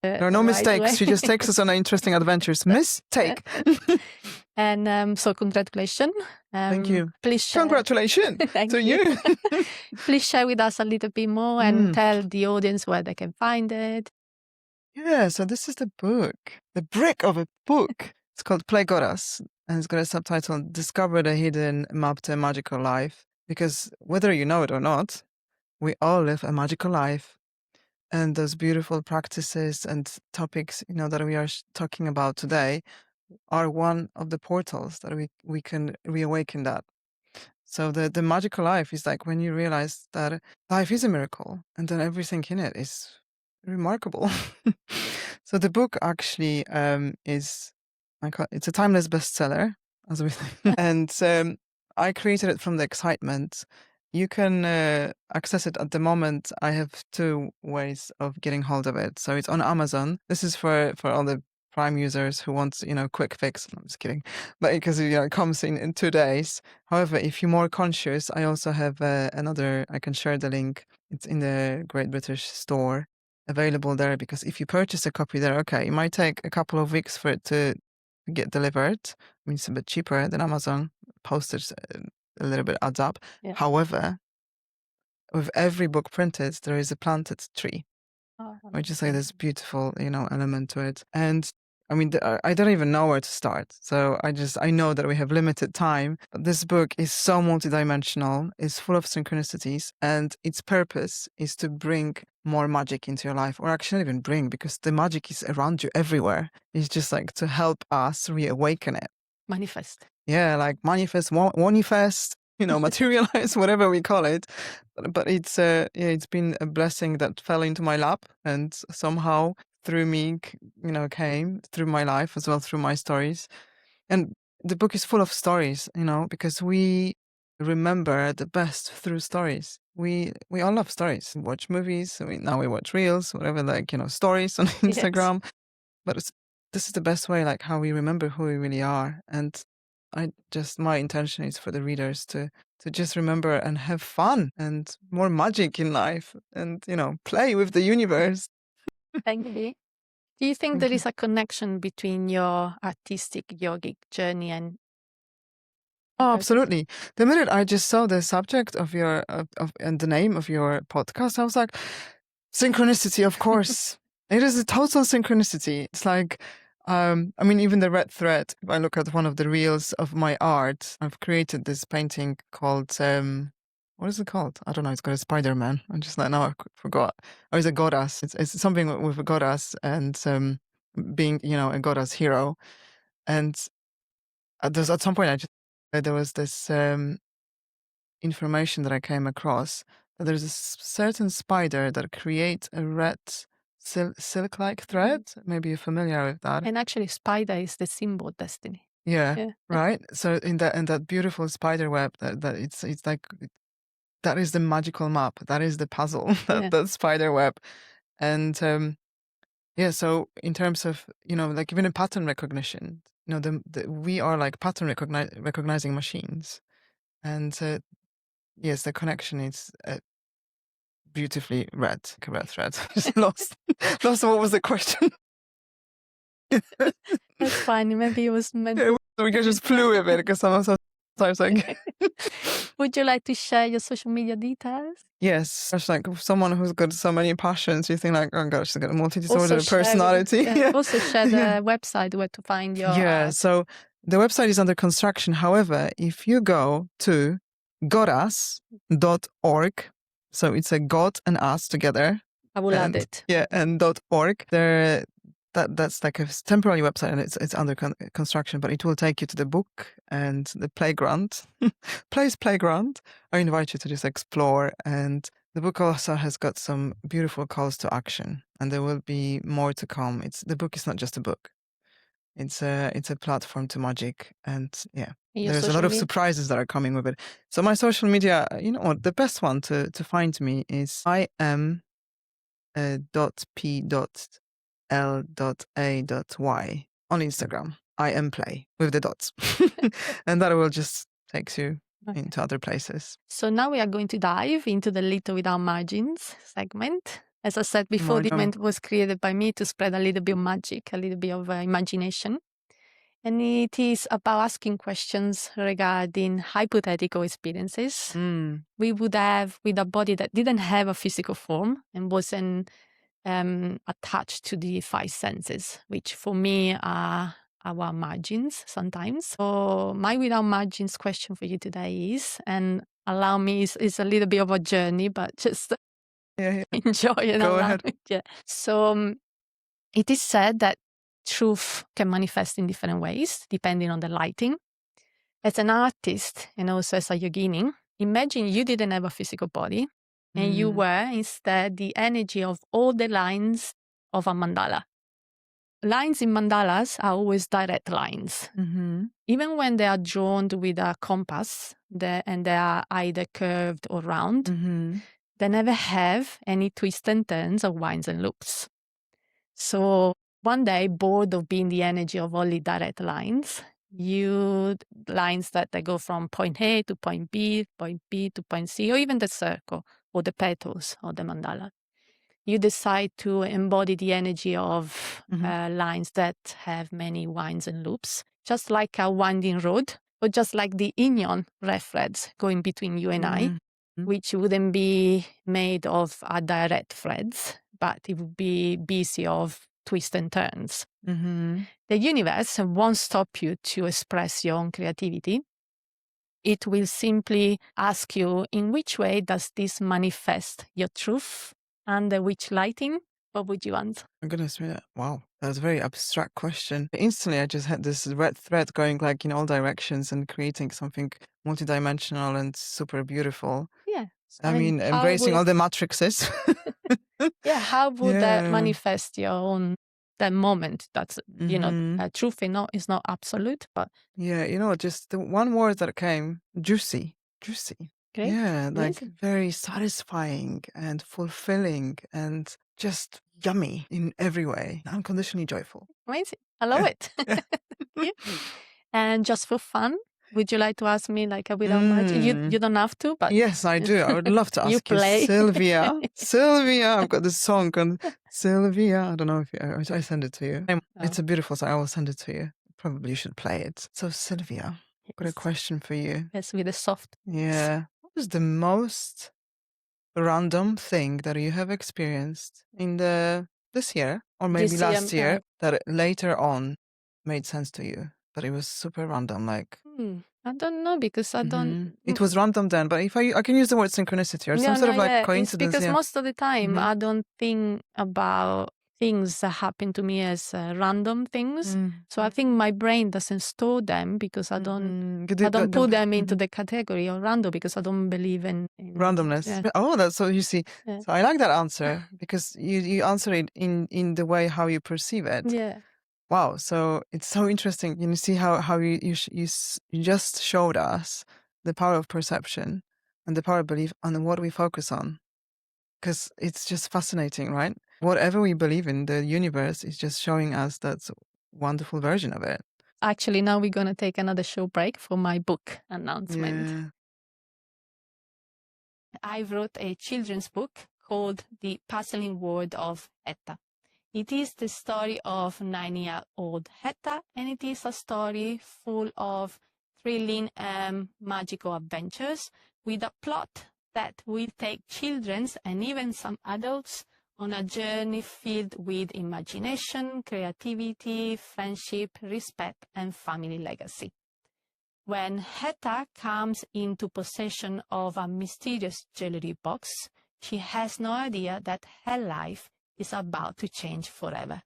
Speaker 2: There are no mistakes. She just takes us on interesting adventures. Mistake.
Speaker 1: And so congratulations.
Speaker 2: Thank you.
Speaker 1: Please share.
Speaker 2: Congratulations
Speaker 1: Thank
Speaker 2: to
Speaker 1: you.
Speaker 2: you.
Speaker 1: Please share with us a little bit more and tell the audience where they can find it.
Speaker 2: Yeah, so this is the book, the brick of a book. It's called Play Goddess, and it's got a subtitle, Discover the Hidden Map to a Magical Life. Because whether you know it or not, we all live a magical life. And those beautiful practices and topics, that we are talking about today are one of the portals that we can reawaken that. So the magical life is like when you realize that life is a miracle and then everything in it is remarkable. So the book actually is it's a timeless bestseller, as we think. And I created it from the excitement. You can access it at the moment. I have 2 ways of getting hold of it. So it's on Amazon. This is for all the Prime users who want, quick fix. I'm just kidding. But because, it comes in 2 days. However, if you're more conscious, I also have another, I can share the link. It's in the Great British Store, available there, because if you purchase a copy there, okay, it might take a couple of weeks for it to get delivered. I mean, it's a bit cheaper than Amazon. Postage a little bit adds up.
Speaker 1: Yeah.
Speaker 2: However, with every book printed, there is a planted tree, which is like this beautiful, element to it. And I mean, I don't even know where to start. So I know that we have limited time, but this book is so multidimensional, it's full of synchronicities, and its purpose is to bring more magic into your life, or actually not even bring, because the magic is around you everywhere. It's just like to help us reawaken it.
Speaker 1: Manifest.
Speaker 2: Yeah, like manifest, materialize, whatever we call it. But it's been a blessing that fell into my lap, and somehow through me, came through my life as well, through my stories. And the book is full of stories, because we remember the best through stories. We all love stories. We watch movies. Now we watch reels, whatever, stories on Instagram. Yes. But this is the best way, like how we remember who we really are. And my intention is for the readers to just remember and have fun and more magic in life and, play with the universe.
Speaker 1: Thank you. Do you think there is a connection between your artistic yogic journey and...
Speaker 2: Oh, absolutely. The minute I just saw the subject of your and the name of your podcast, I was like, synchronicity, of course. It is a total synchronicity. It's like, even the red thread, if I look at one of the reels of my art, I've created this painting called, what is it called? I don't know. It's got a Spider-Man. I'm just like, now I forgot. Oh, it's a goddess. It's something with a goddess and being, a goddess hero. And at some point, there was this information that I came across that there's a certain spider that creates a red silk-like thread. Maybe you're familiar with that.
Speaker 1: And actually, spider is the symbol of destiny.
Speaker 2: Yeah. Right. So in that beautiful spider web, that it's like, that is the magical map. That is the puzzle. That spider web, and So in terms of like even in pattern recognition, we are like pattern recognizing machines, and yes, the connection is beautifully red, like a red thread. Just lost what was the question.
Speaker 1: That's funny. Maybe it was meant.
Speaker 2: We just flew with it because sometimes like.
Speaker 1: Would you like to share your social media details?
Speaker 2: Yes, it's like someone who's got so many passions. You think like, oh gosh, she's got a multi-disordered personality.
Speaker 1: Also share the website where to find your art.
Speaker 2: So the website is under construction. However, if you go to goddess.org, so it's a God and us together.
Speaker 1: I will add it.
Speaker 2: Yeah, and .org. That's like a temporary website, and it's under construction, but it will take you to the book and the playground, playground. I invite you to just explore, and the book also has got some beautiful calls to action, and there will be more to come. The book is not just a book; it's a platform to magic, and there's a lot of surprises that are coming with it. So my social media, the best one to find me is I am .p.l.a.y on Instagram. I am play with the dots. And that will just take you into other places.
Speaker 1: So now we are going to dive into the Little Without Margins segment. As I said before, the event was created by me to spread a little bit of magic, a little bit of imagination. And it is about asking questions regarding hypothetical experiences we would have with a body that didn't have a physical form and wasn't attached to the five senses, which for me are our margins sometimes. So my without margins question for you today is, and allow me, is a little bit of a journey, but just enjoy it.
Speaker 2: Go ahead.
Speaker 1: Yeah. So it is said that truth can manifest in different ways depending on the lighting. As an artist and also as a yogini, imagine you didn't have a physical body and you were instead the energy of all the lines of a mandala. Lines in mandalas are always direct lines. Even when they are drawn with a compass and they are either curved or round, they never have any twists and turns or winds and loops. So one day, bored of being the energy of only direct lines, lines that they go from point A to point B to point C, or even the circle or the petals of the mandala. You decide to embody the energy of lines that have many winds and loops, just like a winding road, or just like the Inyeon red threads going between you and I, which wouldn't be made of direct threads, but it would be busy of twists and turns. The universe won't stop you to express your own creativity. It will simply ask you, in which way does this manifest your truth? Under which lighting? What would you want?
Speaker 2: My goodness me, wow, that was a very abstract question. Instantly, I just had this red thread going like in all directions and creating something multidimensional and super beautiful.
Speaker 1: Yeah.
Speaker 2: I mean, embracing all the matrices.
Speaker 1: Yeah, how would that manifest your own that moment? That's truth is not absolute, but
Speaker 2: yeah, just the one word that came, juicy.
Speaker 1: great.
Speaker 2: Yeah, like very satisfying and fulfilling and just yummy in every way, unconditionally joyful.
Speaker 1: Amazing. I love it. Yeah. And just for fun, would you like to ask me like a without margin? You don't have to, but
Speaker 2: yes, I do. I would love to ask you,
Speaker 1: play.
Speaker 2: Sylvia. Sylvia, I've got this song called Sylvia. I don't know if I send it to you. It's a beautiful song. I will send it to you. Probably you should play it. So Sylvia, I've got a question for you.
Speaker 1: Yes, with a soft.
Speaker 2: Yeah. What was the most random thing that you have experienced in this year or maybe last year that later on made sense to you? That it was super random, like
Speaker 1: I don't know because I don't.
Speaker 2: It was random then, but if I can use the word synchronicity or some sort of like coincidence.
Speaker 1: It's because most of the time I don't think about things that happen to me as random things. So I think my brain doesn't store them because I don't put them into the category of random because I don't believe in
Speaker 2: randomness. Yeah. Oh, that's so you see. Yeah. So I like that answer because you answer it in the way how you perceive it.
Speaker 1: Yeah.
Speaker 2: Wow, so it's so interesting. You see how you just showed us the power of perception and the power of belief and what we focus on. Because it's just fascinating, right? Whatever we believe in, the universe is just showing us that wonderful version of it.
Speaker 1: Actually, now we're going to take another short break for my book announcement.
Speaker 2: Yeah.
Speaker 1: I wrote a children's book called The Puzzling World of Etta. It is the story of 9-year-old Hetta, and it is a story full of thrilling and magical adventures with a plot that will take children and even some adults on a journey filled with imagination, creativity, friendship, respect, and family legacy. When Hetta comes into possession of a mysterious jewelry box, she has no idea that her life is about to change forever.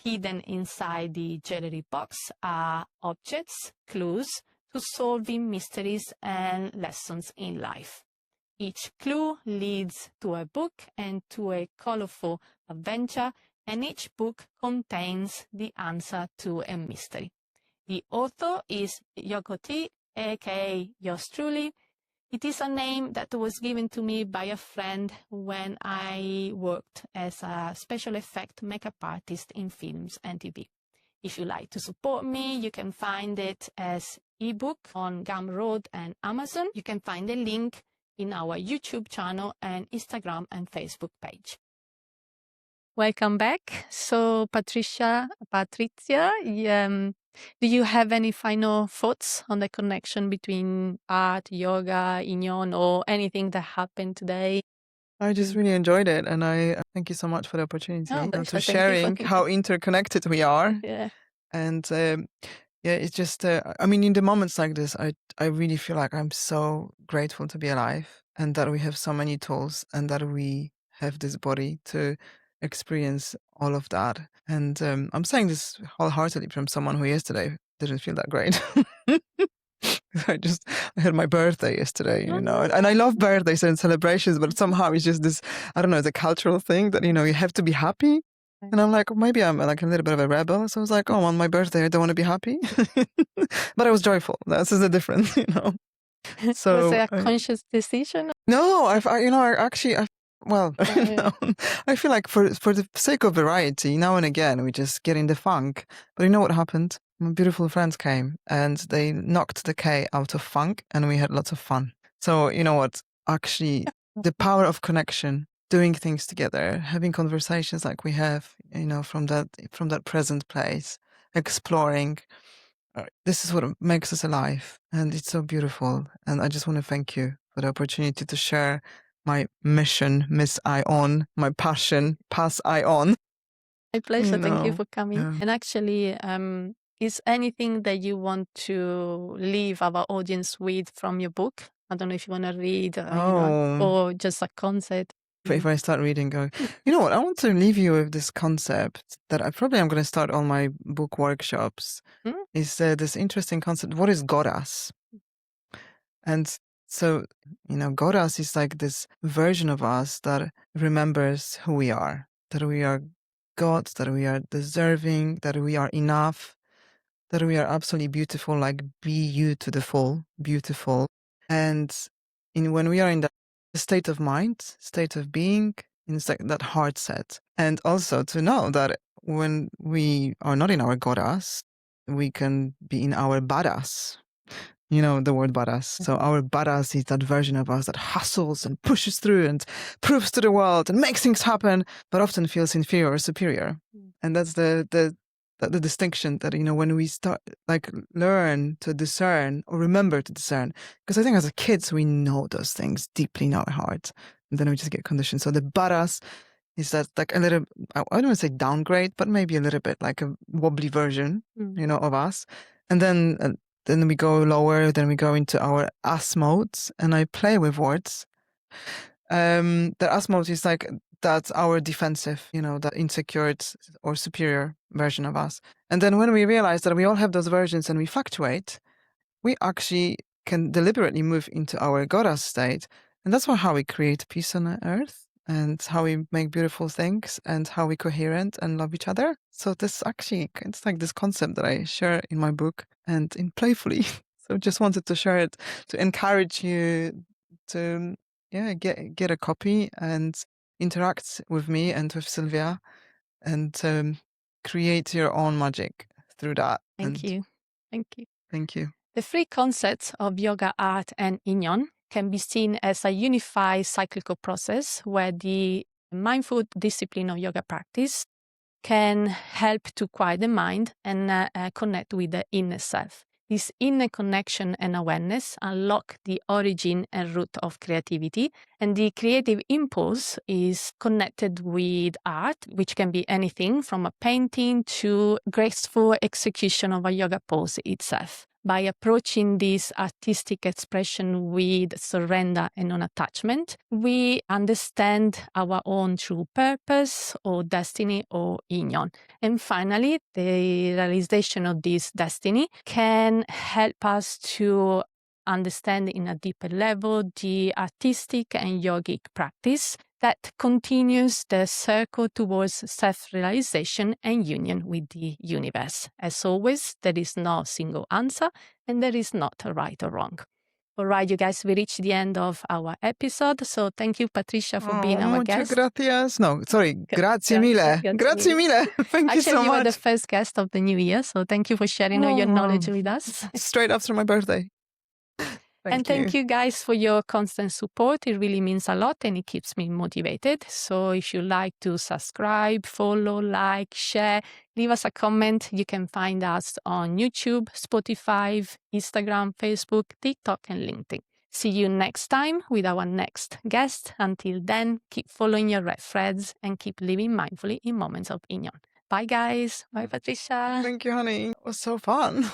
Speaker 1: Hidden inside the jewelry box are objects, clues to solving mysteries and lessons in life. Each clue leads to a book and to a colorful adventure, and each book contains the answer to a mystery. The author is Yokoti, aka yours truly. It is a name that was given to me by a friend when I worked as a special effect makeup artist in films and TV. If you like to support me, you can find it as ebook on Gumroad and Amazon. You can find a link in our YouTube channel and Instagram and Facebook page. Welcome back. So Patrizia, Do you have any final thoughts on the connection between art, yoga, Inyeon, or anything that happened today?
Speaker 2: I just really enjoyed it, and I thank you so much for the opportunity
Speaker 1: Oh,
Speaker 2: to
Speaker 1: pleasure. Thank you for
Speaker 2: sharing how interconnected we are.
Speaker 1: yeah.
Speaker 2: And yeah, it's just, I mean, in the moments like this, I really feel like I'm so grateful to be alive and that we have so many tools and that we have this body to experience all of that. And I'm saying this wholeheartedly from someone who yesterday didn't feel that great. I had my birthday yesterday, you know, and I love birthdays and celebrations, but somehow it's just this, I don't know, the cultural thing that, you know, you have to be happy. And I'm like, maybe I'm like a little bit of a rebel. So I was like, oh, on my birthday, I don't want to be happy. But I was joyful. That's the difference, you know. So
Speaker 1: was it a conscious decision?
Speaker 2: no, well, you know, I feel like for the sake of variety, now and again, we just get in the funk. But you know what happened? My beautiful friends came and they knocked the K out of funk and we had lots of fun. So you know what? Actually, the power of connection, doing things together, having conversations like we have, you know, from that present place, exploring. This is what makes us alive, and it's so beautiful. And I just want to thank you for the opportunity to share my mission, Miss I on, my passion, pass I on.
Speaker 1: My pleasure.
Speaker 2: You
Speaker 1: Thank you
Speaker 2: know,
Speaker 1: for coming.
Speaker 2: yeah.
Speaker 1: And actually, is anything that you want to leave our audience with from your book? I don't know if you want to read, or just a concept.
Speaker 2: If I start reading, go, you know what? I want to leave you with this concept that I'm going to start all my book workshops. Is this interesting concept? What is Goddess? And so, you know, Goddess is like this version of us that remembers who we are, that we are God, that we are deserving, that we are enough, that we are absolutely beautiful, like be you to the full, beautiful. And when we are in that state of mind, state of being, in that heart set. And also to know that when we are not in our Goddess, we can be in our badass. You know, the word badass. So our badass is that version of us that hustles and pushes through and proves to the world and makes things happen, but often feels inferior or superior. And that's the distinction that, you know, when we start, like, learn to discern or remember to discern, because I think as kids, we know those things deeply in our heart, and then we just get conditioned. So the badass is that, like, a little, I don't want to say downgrade, but maybe a little bit like a wobbly version, you know, of us. And then we go lower, then we go into our us modes, and I play with words. The us mode is like, that's our defensive, you know, that insecure or superior version of us. And then when we realize that we all have those versions and we fluctuate, we actually can deliberately move into our Goddess state. And that's how we create peace on earth and how we make beautiful things and how we coherent and love each other. So this actually, it's like this concept that I share in my book and in playfully. So just wanted to share it to encourage you to, yeah, get a copy and interact with me and with Sylvia and create your own magic through that.
Speaker 1: Thank you. Thank you.
Speaker 2: Thank you.
Speaker 1: The three concepts of yoga, art, and Inyeon can be seen as a unified cyclical process where the mindful discipline of yoga practice can help to quiet the mind and connect with the inner self. This inner connection and awareness unlock the origin and root of creativity, and the creative impulse is connected with art, which can be anything from a painting to graceful execution of a yoga pose itself. By approaching this artistic expression with surrender and non-attachment, we understand our own true purpose or destiny or Inyeon. And finally, the realization of this destiny can help us to understand in a deeper level the artistic and yogic practice that continues the circle towards self-realization and union with the universe. As always, there is no single answer and there is not a right or wrong. All right, you guys, we reached the end of our episode. So thank you, Patricia, for being our guest.
Speaker 2: Gracias. No, sorry. Grazie mille. Grazie mille. Thank you so much.
Speaker 1: Actually, you were the first guest of the new year. So thank you for sharing all your knowledge with us.
Speaker 2: Straight after my birthday.
Speaker 1: Thank you guys for your constant support. It really means a lot and it keeps me motivated. So if you like to subscribe, follow, like, share, Leave us a comment. You can find us on YouTube, Spotify, Instagram, Facebook, TikTok, and LinkedIn. See you next time with our next guest. Until then, keep following your red threads and keep living mindfully in moments of Inyeon. Bye, guys. Bye, Patricia.
Speaker 2: Thank you, honey. It was so fun.